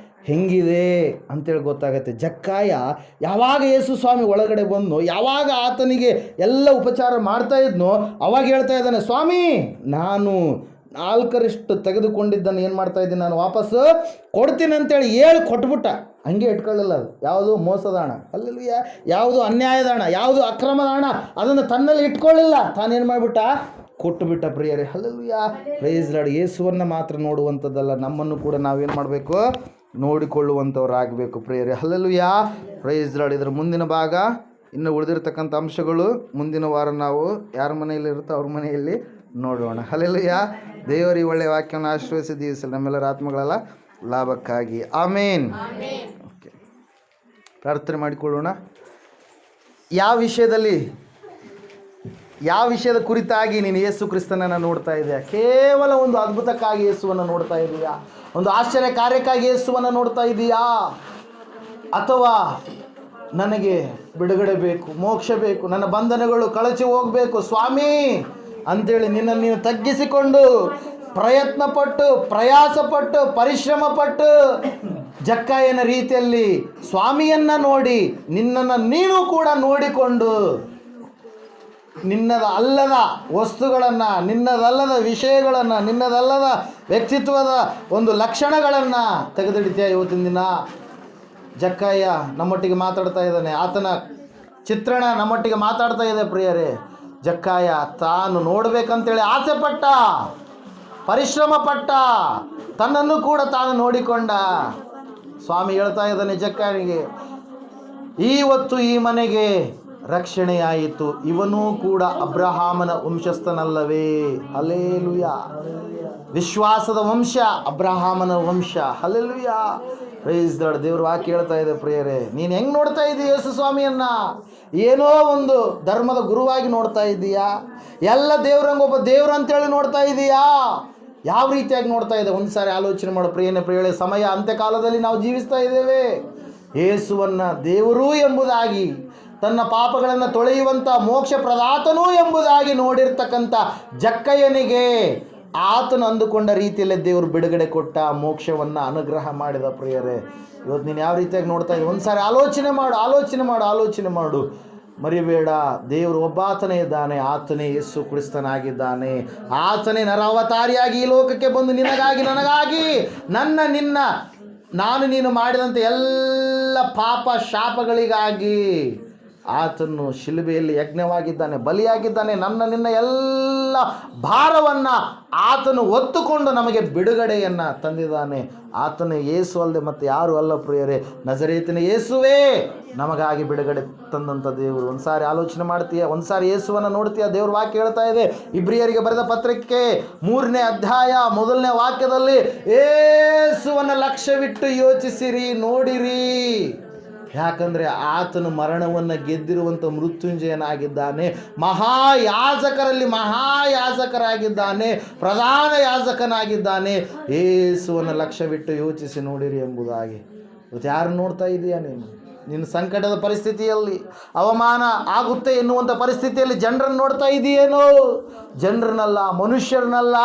ಹೆಂಗಿದೆ ಅಂತೇಳಿ ಗೊತ್ತಾಗತ್ತೆ. ಜಕ್ಕಯ್ಯ ಯಾವಾಗ ಯೇಸು ಸ್ವಾಮಿ ಒಳಗಡೆ ಬಂದು ಯಾವಾಗ ಆತನಿಗೆ ಎಲ್ಲ ಉಪಚಾರ ಮಾಡ್ತಾ ಇದ್ನೋ ಅವಾಗ ಹೇಳ್ತಾ ಇದ್ದಾನೆ, ಸ್ವಾಮಿ ನಾನು 4ರಷ್ಟು ತೆಗೆದುಕೊಂಡಿದ್ದನ್ನು ಏನು ಮಾಡ್ತಾ ಇದ್ದೀನಿ, ನಾನು ವಾಪಸ್ಸು ಕೊಡ್ತೀನಿ ಅಂತೇಳಿ ಹೇಳಿ ಕೊಟ್ಬಿಟ್ಟ. ಹಂಗೆ ಇಟ್ಕೊಳ್ಳಿಲ್ಲ. ಅದು ಯಾವುದು ಮೋಸದ ಹಣ, ಅಲ್ಲಲ್ವ, ಯಾವುದು ಅನ್ಯಾಯದ ಹಣ, ಯಾವುದು ಅಕ್ರಮದ ಹಣ, ಅದನ್ನು ತನ್ನಲ್ಲಿ ಇಟ್ಕೊಳ್ಳಿಲ್ಲ, ತಾನೇನು ಮಾಡಿಬಿಟ್ಟ? ಕೊಟ್ಟುಬಿಟ್ಟ. ಪ್ರಿಯರೇ, ಹಲ್ಲೆಲೂಯಾ. Praise lord. ಯೇಸುವನ್ನು ಮಾತ್ರ ನೋಡುವಂಥದ್ದಲ್ಲ, ನಮ್ಮನ್ನು ಕೂಡ ನಾವೇನು ಮಾಡಬೇಕು? ನೋಡಿಕೊಳ್ಳುವಂಥವ್ರಾಗಬೇಕು. ಪ್ರಿಯರೇ, ಹಲ್ಲೆಲೂಯಾ. Praise lord. ಇದರ ಮುಂದಿನ ಭಾಗ, ಇನ್ನು ಉಳಿದಿರ್ತಕ್ಕಂಥ ಅಂಶಗಳು ಮುಂದಿನ ವಾರ ನಾವು ಯಾರ ಮನೆಯಲ್ಲಿ ಇರುತ್ತೋ ಅವ್ರ ಮನೆಯಲ್ಲಿ ನೋಡೋಣ. ಹಲ್ಲೆಲೂಯಾ. ದೇವರ ಒಳ್ಳೆಯ ವಾಕ್ಯವನ್ನು ಆಶ್ರಯಿಸಿ ದೀವಿಸಲಿ ನಮ್ಮೆಲ್ಲರ ಆತ್ಮಗಳೆಲ್ಲ ಲಾಭಕ್ಕಾಗಿ. ಆಮೇನ್. ಓಕೆ, ಪ್ರಾರ್ಥನೆ ಮಾಡಿಕೊಳ್ಳೋಣ. ಯಾವ ವಿಷಯದ ಕುರಿತಾಗಿ ನೀನು ಯೇಸು ಕ್ರಿಸ್ತನನ್ನು ನೋಡ್ತಾ ಇದೆಯಾ? ಕೇವಲ ಒಂದು ಅದ್ಭುತಕ್ಕಾಗಿ ಯೇಸುವನ್ನು ನೋಡ್ತಾ ಇದೆಯಾ? ಒಂದು ಆಶ್ಚರ್ಯ ಕಾರ್ಯಕ್ಕಾಗಿ ಯೇಸುವನ್ನು ನೋಡ್ತಾ ಇದೆಯಾ? ಅಥವಾ ನನಗೆ ಬಿಡುಗಡೆ ಬೇಕು, ಮೋಕ್ಷ ಬೇಕು, ನನ್ನ ಬಂಧನಗಳು ಕಳಚಿ ಹೋಗಬೇಕು ಸ್ವಾಮಿ ಅಂಥೇಳಿ ನಿನ್ನನ್ನು ನೀನು ತಗ್ಗಿಸಿಕೊಂಡು ಪ್ರಯತ್ನಪಟ್ಟು, ಪ್ರಯಾಸಪಟ್ಟು, ಪರಿಶ್ರಮಪಟ್ಟು ಜಕ್ಕಯ್ಯನ ರೀತಿಯಲ್ಲಿ ಸ್ವಾಮಿಯನ್ನು ನೋಡಿ ನಿನ್ನನ್ನು ನೀನು ಕೂಡ ನೋಡಿಕೊಂಡು ನಿನ್ನದ ಅಲ್ಲದ ವಸ್ತುಗಳನ್ನು, ನಿನ್ನದಲ್ಲದ ವಿಷಯಗಳನ್ನು, ನಿನ್ನದಲ್ಲದ ವ್ಯಕ್ತಿತ್ವದ ಒಂದು ಲಕ್ಷಣಗಳನ್ನು ತೆಗೆದಿಡ್ತೀಯ ಇವತ್ತಿನ ದಿನ. ಜಕ್ಕಯ್ಯ ನಮ್ಮೊಟ್ಟಿಗೆ ಮಾತಾಡ್ತಾ ಇದ್ದಾನೆ, ಆತನ ಚಿತ್ರಣ ನಮ್ಮೊಟ್ಟಿಗೆ ಮಾತಾಡ್ತಾ ಇದೆ. ಪ್ರಿಯರೇ, ಜಕ್ಕಯ್ಯ ತಾನು ನೋಡಬೇಕಂತೇಳಿ ಆಸೆ ಪಟ್ಟ, ಪರಿಶ್ರಮ ಪಟ್ಟ, ತನ್ನನ್ನು ಕೂಡ ತಾನು ನೋಡಿಕೊಂಡ. ಸ್ವಾಮಿ ಹೇಳ್ತಾ ಇದ್ದಾನೆ ಜಕ್ಕಯ್ಯನಿಗೆ, ಇವತ್ತು ಈ ಮನೆಗೆ ರಕ್ಷಣೆಯಾಯಿತು, ಇವನೂ ಕೂಡ ಅಬ್ರಹಾಮನ ವಂಶಸ್ಥನಲ್ಲವೇ? ಹಲ್ಲೆಲೂಯಾ. ವಿಶ್ವಾಸದ ವಂಶ ಅಬ್ರಹಾಮನ ವಂಶ. ಹಲ್ಲೆಲೂಯಾ. Praise the lord. ದೇವ್ರ ವಾಕ್ಯ ಹೇಳ್ತಾ ಇದೆ. ಪ್ರಿಯರೇ, ನೀನು ಹೆಂಗೆ ನೋಡ್ತಾ ಇದ್ದೀಯ ಯೇಸು ಸ್ವಾಮಿಯನ್ನ? ಏನೋ ಒಂದು ಧರ್ಮದ ಗುರುವಾಗಿ ನೋಡ್ತಾ ಇದ್ದೀಯಾ? ಎಲ್ಲ ದೇವ್ರಂಗೊಬ್ಬ ದೇವ್ರು ಅಂತೇಳಿ ನೋಡ್ತಾ ಇದ್ದೀಯಾ? ಯಾವ ರೀತಿಯಾಗಿ ನೋಡ್ತಾ ಇದೆ? ಒಂದು ಸಾರಿ ಆಲೋಚನೆ ಮಾಡೋ ಪ್ರಿಯರೇ. ಸಮಯ ಅಂತ್ಯಕಾಲದಲ್ಲಿ ನಾವು ಜೀವಿಸ್ತಾ ಇದ್ದೇವೆ. ಯೇಸುವನ್ನ ದೇವರು ಎಂಬುದಾಗಿ, ತನ್ನ ಪಾಪಗಳನ್ನು ತೊಳೆಯುವಂಥ ಮೋಕ್ಷ ಪ್ರದಾತನೂ ಎಂಬುದಾಗಿ ನೋಡಿರ್ತಕ್ಕಂಥ ಜಕ್ಕಯ್ಯನಿಗೆ ಆತನು ಅಂದುಕೊಂಡ ರೀತಿಯಲ್ಲೇ ದೇವರು ಬಿಡುಗಡೆ ಕೊಟ್ಟ, ಮೋಕ್ಷವನ್ನು ಅನುಗ್ರಹ ಮಾಡಿದ. ಪ್ರಿಯರೇ, ಇವತ್ತು ನೀನು ಯಾವ ರೀತಿಯಾಗಿ ನೋಡ್ತಾ ಇದ್ದೀವಿ? ಒಂದು ಸಾರಿ ಆಲೋಚನೆ ಮಾಡು. ಮರಿಬೇಡ, ದೇವರು ಒಬ್ಬಾತನೇ ಇದ್ದಾನೆ, ಆತನೇ ಯೇಸು ಕ್ರಿಸ್ತನಾಗಿದ್ದಾನೆ. ಆತನೇ ನರಾವತಾರಿಯಾಗಿ ಈ ಲೋಕಕ್ಕೆ ಬಂದು ನಿನಗಾಗಿ, ನನಗಾಗಿ, ನಾನು ನೀನು ಮಾಡಿದಂಥ ಎಲ್ಲ ಪಾಪ ಶಾಪಗಳಿಗಾಗಿ ಆತನು ಶಿಲುಬೆಯಲ್ಲಿ ಯಜ್ಞವಾಗಿದ್ದಾನೆ, ಬಲಿಯಾಗಿದ್ದಾನೆ. ನಿನ್ನ ಎಲ್ಲ ಭಾರವನ್ನು ಆತನು ಹೊತ್ತುಕೊಂಡು ನಮಗೆ ಬಿಡುಗಡೆಯನ್ನು ತಂದಿದ್ದಾನೆ. ಆತನು ಯೇಸು ಅಲ್ಲದೆ ಮತ್ತು ಯಾರು ಅಲ್ಲ ಪ್ರಿಯರೇ, ನಜರೇತಿನ ಯೇಸುವೇ ನಮಗಾಗಿ ಬಿಡುಗಡೆ ತಂದಂಥ ದೇವರು. ಒಂದು ಸಾರಿ ಆಲೋಚನೆ ಮಾಡ್ತೀಯ, ಒಂದು ಸಾರಿ ಯೇಸುವನ್ನು ನೋಡ್ತೀಯ. ದೇವ್ರ ವಾಕ್ಯ ಹೇಳ್ತಾ ಇದೆ, ಇಬ್ರಿಯರಿಗೆ ಬರೆದ ಪತ್ರಿಕೆ 3ನೇ ಅಧ್ಯಾಯ 1ನೇ ವಾಕ್ಯದಲ್ಲಿ, ಯೇಸುವನ್ನು ಲಕ್ಷ್ಯವಿಟ್ಟು ಯೋಚಿಸಿರಿ, ನೋಡಿರಿ. ಯಾಕಂದರೆ ಆತನು ಮರಣವನ್ನು ಗೆದ್ದಿರುವಂಥ ಮೃತ್ಯುಂಜಯನಾಗಿದ್ದಾನೆ, ಮಹಾಯಾಜಕರಲ್ಲಿ ಮಹಾಯಾಜಕರಾಗಿದ್ದಾನೆ, ಪ್ರಧಾನ ಯಾಜಕನಾಗಿದ್ದಾನೆ. ಯೇಸುವನ್ನು ಲಕ್ಷ್ಯವಿಟ್ಟು ಯೋಚಿಸಿ ನೋಡಿರಿ ಎಂಬುದಾಗಿ. ಇವತ್ತು ಯಾರು ನೋಡ್ತಾ ಇದೆಯಾ ನೀನು? ನಿನ್ನ ಸಂಕಟದ ಪರಿಸ್ಥಿತಿಯಲ್ಲಿ, ಅವಮಾನ ಆಗುತ್ತೆ ಎನ್ನುವಂಥ ಪರಿಸ್ಥಿತಿಯಲ್ಲಿ ಜನರನ್ನು ನೋಡ್ತಾ ಇದೆಯೇನೋ? ಜನರನ್ನಲ್ಲ, ಮನುಷ್ಯರನ್ನಲ್ಲ,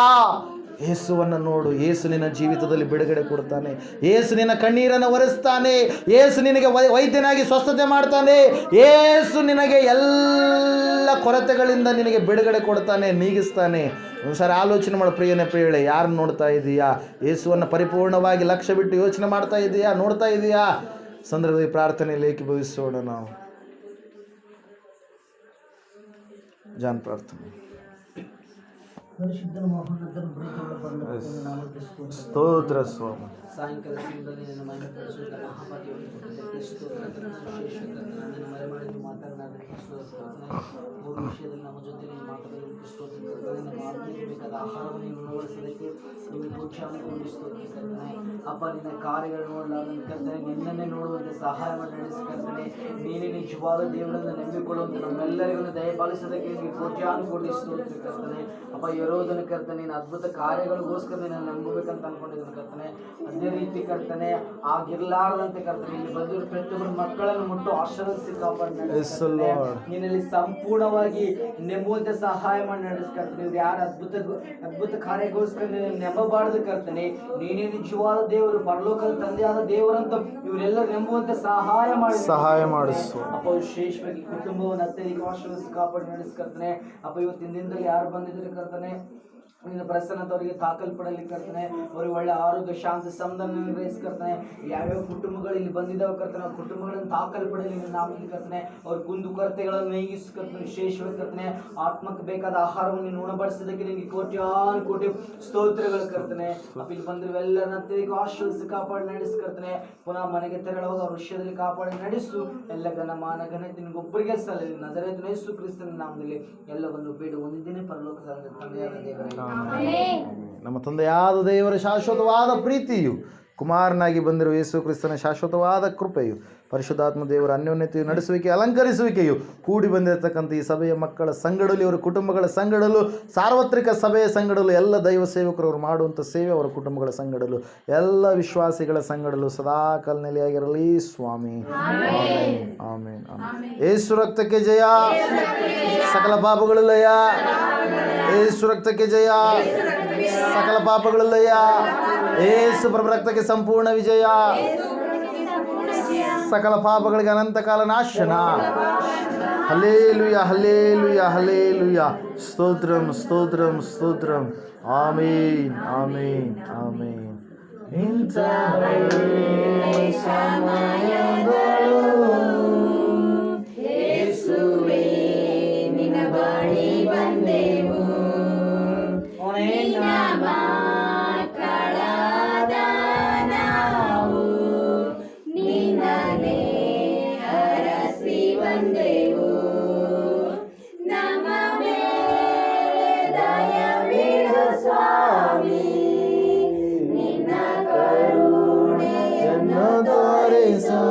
ಯೇಸುವನ್ನು ನೋಡು. ಯೇಸು ನಿನ್ನ ಜೀವಿತದಲ್ಲಿ ಬಿಡುಗಡೆ ಕೊಡ್ತಾನೆ. ಯೇಸು ನಿನ್ನ ಕಣ್ಣೀರನ್ನು ಒರೆಸ್ತಾನೆ. ಯೇಸು ನಿನಗೆ ವೈದ್ಯನಾಗಿ ಸ್ವಸ್ಥತೆ ಮಾಡ್ತಾನೆ. ಯೇಸು ನಿನಗೆ ಎಲ್ಲ ಕೊರತೆಗಳಿಂದ ನಿನಗೆ ಬಿಡುಗಡೆ ಕೊಡ್ತಾನೆ, ನೀಗಿಸ್ತಾನೆ. ಒಂದ್ಸಾರಿ ಆಲೋಚನೆ ಮಾಡು ಪ್ರಿಯನೇ ಪ್ರಿಯಳೆ, ಯಾರನ್ನು ನೋಡ್ತಾ ಇದೀಯಾ? ಯೇಸುವನ್ನು ಪರಿಪೂರ್ಣವಾಗಿ ಲಕ್ಷ್ಯ ಬಿಟ್ಟು ಯೋಚನೆ ಮಾಡ್ತಾ ಇದೀಯಾ? ನೋಡ್ತಾ ಇದೀಯಾ? ಸಂದರ್ಭದಲ್ಲಿ ಪ್ರಾರ್ಥನೆಯಲ್ಲಿ ಏಕೀಭವಿಸೋಣ. ನಾವು ಜಾನ್ ಪ್ರಾರ್ಥನೆ. ಸ್ತೋತ್ರ ಸ್ವಾಮಿ.
ಸಾಯಂಕಾಲ ಸಮಯದಲ್ಲಿ ನನ್ನ ಮನೆ ಪರಿಶುದ್ಧ ಮಹಾಪಾಠವನ್ನು ಕೊಟ್ಟಿದ್ದಕ್ಕೆ ಸ್ತೋತ್ರ. ನನ್ನ ಮನೆ ಮಾಡಿ ಮಾತನಾಡೋದಕ್ಕೆ ಸ್ತೋತ್ರ. ಮೂರು ವಿಷಯದಲ್ಲಿ ನಮ್ಮ ಜೊತೆ ಮಾತಾಡೋದಕ್ಕೆ ಸ್ತೋತ್ರ. ನಮ್ಮ ಆತ್ಮೀಯ ಬೇಕಾದ ಆಹಾರವನ್ನು ಉಣಬಡಿಸೋದಕ್ಕೆ ನಿಮಗೆ ಪ್ರೋತ್ಸಾಹವನ್ನು ಸ್ತೋತ್ರಿಸ್ತೇನೆ. ಅಪ್ಪ, ನಿನ್ನ ಕಾರ್ಯಗಳು ನೋಡಲಾರ್ದಂತೆ ಕರ್ತನೆ, ನಿನ್ನನ್ನೇ ನೋಡುವಂತೆ ಸಹಾಯ ಮಾಡಿ ನಡೆಸಿರ್ತೇನೆ. ನೀನೇ ನಿಜವಾದ ದೇವರನ್ನು ನಂಬಿಕೊಳ್ಳುವಂತೆ ನಮ್ಮೆಲ್ಲರಿಗೂ ದಯಪಾಲಿಸೋದಕ್ಕೆ ನಿಮಗೆ ಪ್ರೋತ್ಸಾಹ ಕೊಡಿ ಸ್ತೋತ್ರಿಸ್ತೇನೆ. ಅಪ್ಪ, ಯರೋದನ ಕರ್ತನೆ, ನಿನ್ನ ಅದ್ಭುತ ಕಾರ್ಯಗಳಿಗೋಸ್ಕರ ನಾನು ನಂಬಬೇಕಂತ ಅನ್ಕೊಂಡಿದ್ದೇನೆ ಕರ್ತನೆ. ಅದೇ ರೀತಿ ಕರ್ತನೆ, ಆಗಿರ್ಲಾರ್ದಂತೆ ಕರ್ತನೆ, ಇಲ್ಲಿ ಬಂದಿರೋ ಪ್ರತಿಯೊಬ್ಬರ ಮಕ್ಕಳನ್ನು ಮುಟ್ಟು ಆಶೀರ್ವದಿಸಿ ಕಾಪಾಡಿ ನಡೆಸ್ಕರ್ತನೆ. ನಿನ್ನಲ್ಲಿ ಸಂಪೂರ್ಣವಾಗಿ ನೆಮ್ಮುವಂತೆ ಸಹಾಯ ಮಾಡಿ ನಡೆಸ್ಕರ್ತನೆ. ಇವ್ರು ಯಾರು ಅದ್ಭುತ ಕಾರ್ಯಗೋಸ್ಕರ ನೆಮ್ಮಬಾರ್ದು ಕರ್ತನೆ. ನೀನೇ ನಿಜವಾದ ದೇವರು, ಪರಲೋಕದ ತಂದೆಯಾದ ದೇವರಂತ ಇವರೆಲ್ಲರೂ ನೆಮ್ಮುವಂತೆ ಸಹಾಯ ಮಾಡಿಸು ಅಪ್ಪ. ವಿಶೇಷವಾಗಿ ಕುಟುಂಬವನ್ನು ಅತ್ಯಧಿಕ ಆಶೀರ್ವದಿಸಿ ಕಾಪಾಡಿ ನಡೆಸ್ಕರ್ತನೆ. ಅಪ್ಪ, ಇವತ್ತಿನ ದಿನದಲ್ಲಿ ಯಾರು ಬಂದಿದ್ರೆ ಕರ್ತನೆ, ನಿನ್ನ ಪ್ರಸನ್ನದವರಿಗೆ ತಾಕಲ್ಪಡಲಿ ಕರ್ತನೆ. ಅವ್ರಿಗೆ ಒಳ್ಳೆ ಆರೋಗ್ಯ, ಶಾಂತಿ, ಸಮಾಧಾನ ಗ್ರಹಿಸ್ಕರ್ತನೆ. ಯಾವ್ಯಾವ ಕುಟುಂಬಗಳು ಇಲ್ಲಿ ಬಂದಿದ್ದಾವೆ ಕರ್ತನೆ, ಅವ್ರ ಕುಟುಂಬಗಳನ್ನು ತಾಕಲ್ಪಡಲಿ ನಿನ್ನ ನಾಮದಲ್ಲಿ ಕರ್ತನೆ. ಅವ್ರ ಕುಂದು ಕೊರತೆಗಳನ್ನು ನೀಗಿಸ್ಕರ್ತನೆ. ವಿಶೇಷವಾಗಿ ಕರ್ತನೆ, ಆತ್ಮಕ್ಕೆ ಬೇಕಾದ ಆಹಾರವನ್ನು ನೀನು ಉಣಬಡಿಸೋದಕ್ಕೆ ನಿನಗೆ ಕೋಟಿ ಸ್ತೋತ್ರಗಳು ಕರ್ತನೆ. ಅಪ್ಪ, ಇಲ್ಲಿ ಬಂದಿರುವ ಎಲ್ಲರನ್ನ ಅತ್ಯಧಿಕ ಆಶೀರ್ವದಿಸಿ ಕಾಪಾಡಿ ನಡೆಸ್ಕರ್ತನೆ. ಪುನಃ ಮನೆಗೆ ತೆರಳುವಾಗ ಅವ್ರ ವಿಷಯದಲ್ಲಿ ಕಾಪಾಡಿ ನಡೆಸು. ಎಲ್ಲ ಘನಮಾನ ಘನತೆ ನಿನಗೊಬ್ಬರಿಗೆ ಸಲ್ಲಲಿ. ನಜರೇತಿನ ಯೇಸು ಕ್ರಿಸ್ತನ ನಾಮದಲ್ಲಿ ಎಲ್ಲವನ್ನು ಬೇಡ ಹೊಂದಿದ್ದೇನೆ. ಪರಲೋಕದ ತಂದೆಯಾದ ದೇವರೇ,
ನಮ್ಮ ತಂದೆಯಾದ ದೇವರ ಶಾಶ್ವತವಾದ ಪ್ರೀತಿಯು, ಕುಮಾರನಾಗಿ ಬಂದಿರುವ ಯೇಸು ಕ್ರಿಸ್ತನ ಶಾಶ್ವತವಾದ ಕೃಪೆಯು, ಪರಿಶುದ್ಧಾತ್ಮ ದೇವರ ಅನ್ಯೋನ್ಯತೆಯು, ನಡೆಸುವಿಕೆ, ಅಲಂಕರಿಸುವಿಕೆಯು, ಕೂಡಿ ಬಂದಿರತಕ್ಕಂಥ ಈ ಸಭೆಯ ಮಕ್ಕಳ ಸಂಗಡಲು, ಇವರ ಕುಟುಂಬಗಳ ಸಂಗಡಲು, ಸಾರ್ವತ್ರಿಕ ಸಭೆಯ ಸಂಗಡಲು, ಎಲ್ಲ ದೈವ ಸೇವಕರು ಅವರು ಮಾಡುವಂಥ ಸೇವೆ, ಅವರ ಕುಟುಂಬಗಳ ಸಂಗಡಲು, ಎಲ್ಲ ವಿಶ್ವಾಸಿಗಳ ಸಂಗಡಲು ಸದಾಕಾಲ ನೆಲೆಯಾಗಿರಲಿ ಸ್ವಾಮಿ. ಆಮೇನ್. ಯೇಸು ರಕ್ತಕ್ಕೆ ಜಯ, ಸಕಲ ಪಾಪಗಳು ಲಯ. ಯೇಸು ರಕ್ತಕ್ಕೆ ಜಯ, ಸಕಲ ಪಾಪಗಳು ಲಯ. ಯೇಸು ಪ್ರಭು ರಕ್ತಕ್ಕೆ ಸಂಪೂರ್ಣ ವಿಜಯ, ಸಕಲ ಪಾಪಗಳಿಗೆ ಅನಂತ ಕಾಲ ನಾಶನ. Hallelujah, hallelujah, hallelujah. ಸ್ತೋತ್ರಂ, ಸ್ತೋತ್ರಂ, ಸ್ತೋತ್ರಂ. Amen, amen, amen. ಇಂಥ ಸಮಯಗಳು
ಯೇಸುವೇ ನಿನ್ನ ಬಳಿ ಬಂದೆವು, ನಿನ್ನ ಮಕ್ಕಳಾದ ನಾವು ನಿನ್ನನ್ನೇ ಹರಸಿ ಬಂದೆವು. ನಮ್ಮ ಮೇಲೆ ದಯವಿಡು ಸ್ವಾಮಿ, ನಿನ್ನ ಕರುಣೆಯನ್ನು ತೋರಿಸು.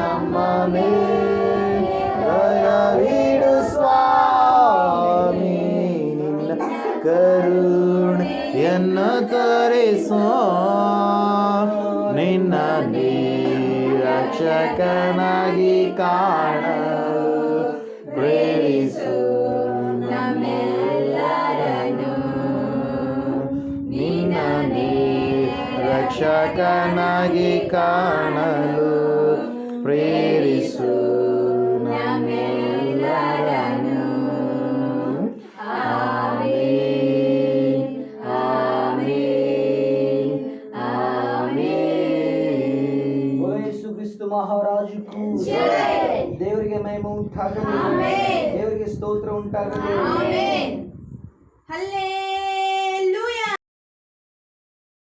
ನಮ್ಮ ಮೇಲೆ ದಯವಿಡು ಸ್ವಾಮಿ, ನಿನ್ನ ಕರುಣೆಯನ್ನು ತೋರಿಸು. ನಿನ್ನ ರಕ್ಷಕನಾಗಿ ಕಾಣಲು ಪ್ರೇರಿಸು ನಮ್ಮೆಲ್ಲರನ್ನು. ನಿನ್ನ ರಕ್ಷಕನಾಗಿ ಕಾಣಲು ಪ್ರೇರಿಸು ನಮ್ಮೆಲ್ಲರನ್ನು. Amen, amen, amen.
Yesu Krista ಮಹಾರಾಜಕ್ಕೂ ದೇವರಿಗೆ ಮಹಿಮೆ ಉಂಟಾಗಲಿ, ದೇವರಿಗೆ ಸ್ತೋತ್ರ ಉಂಟಾಗಲಿ.
ಹಲ್ಲೇಲೂಯಾ.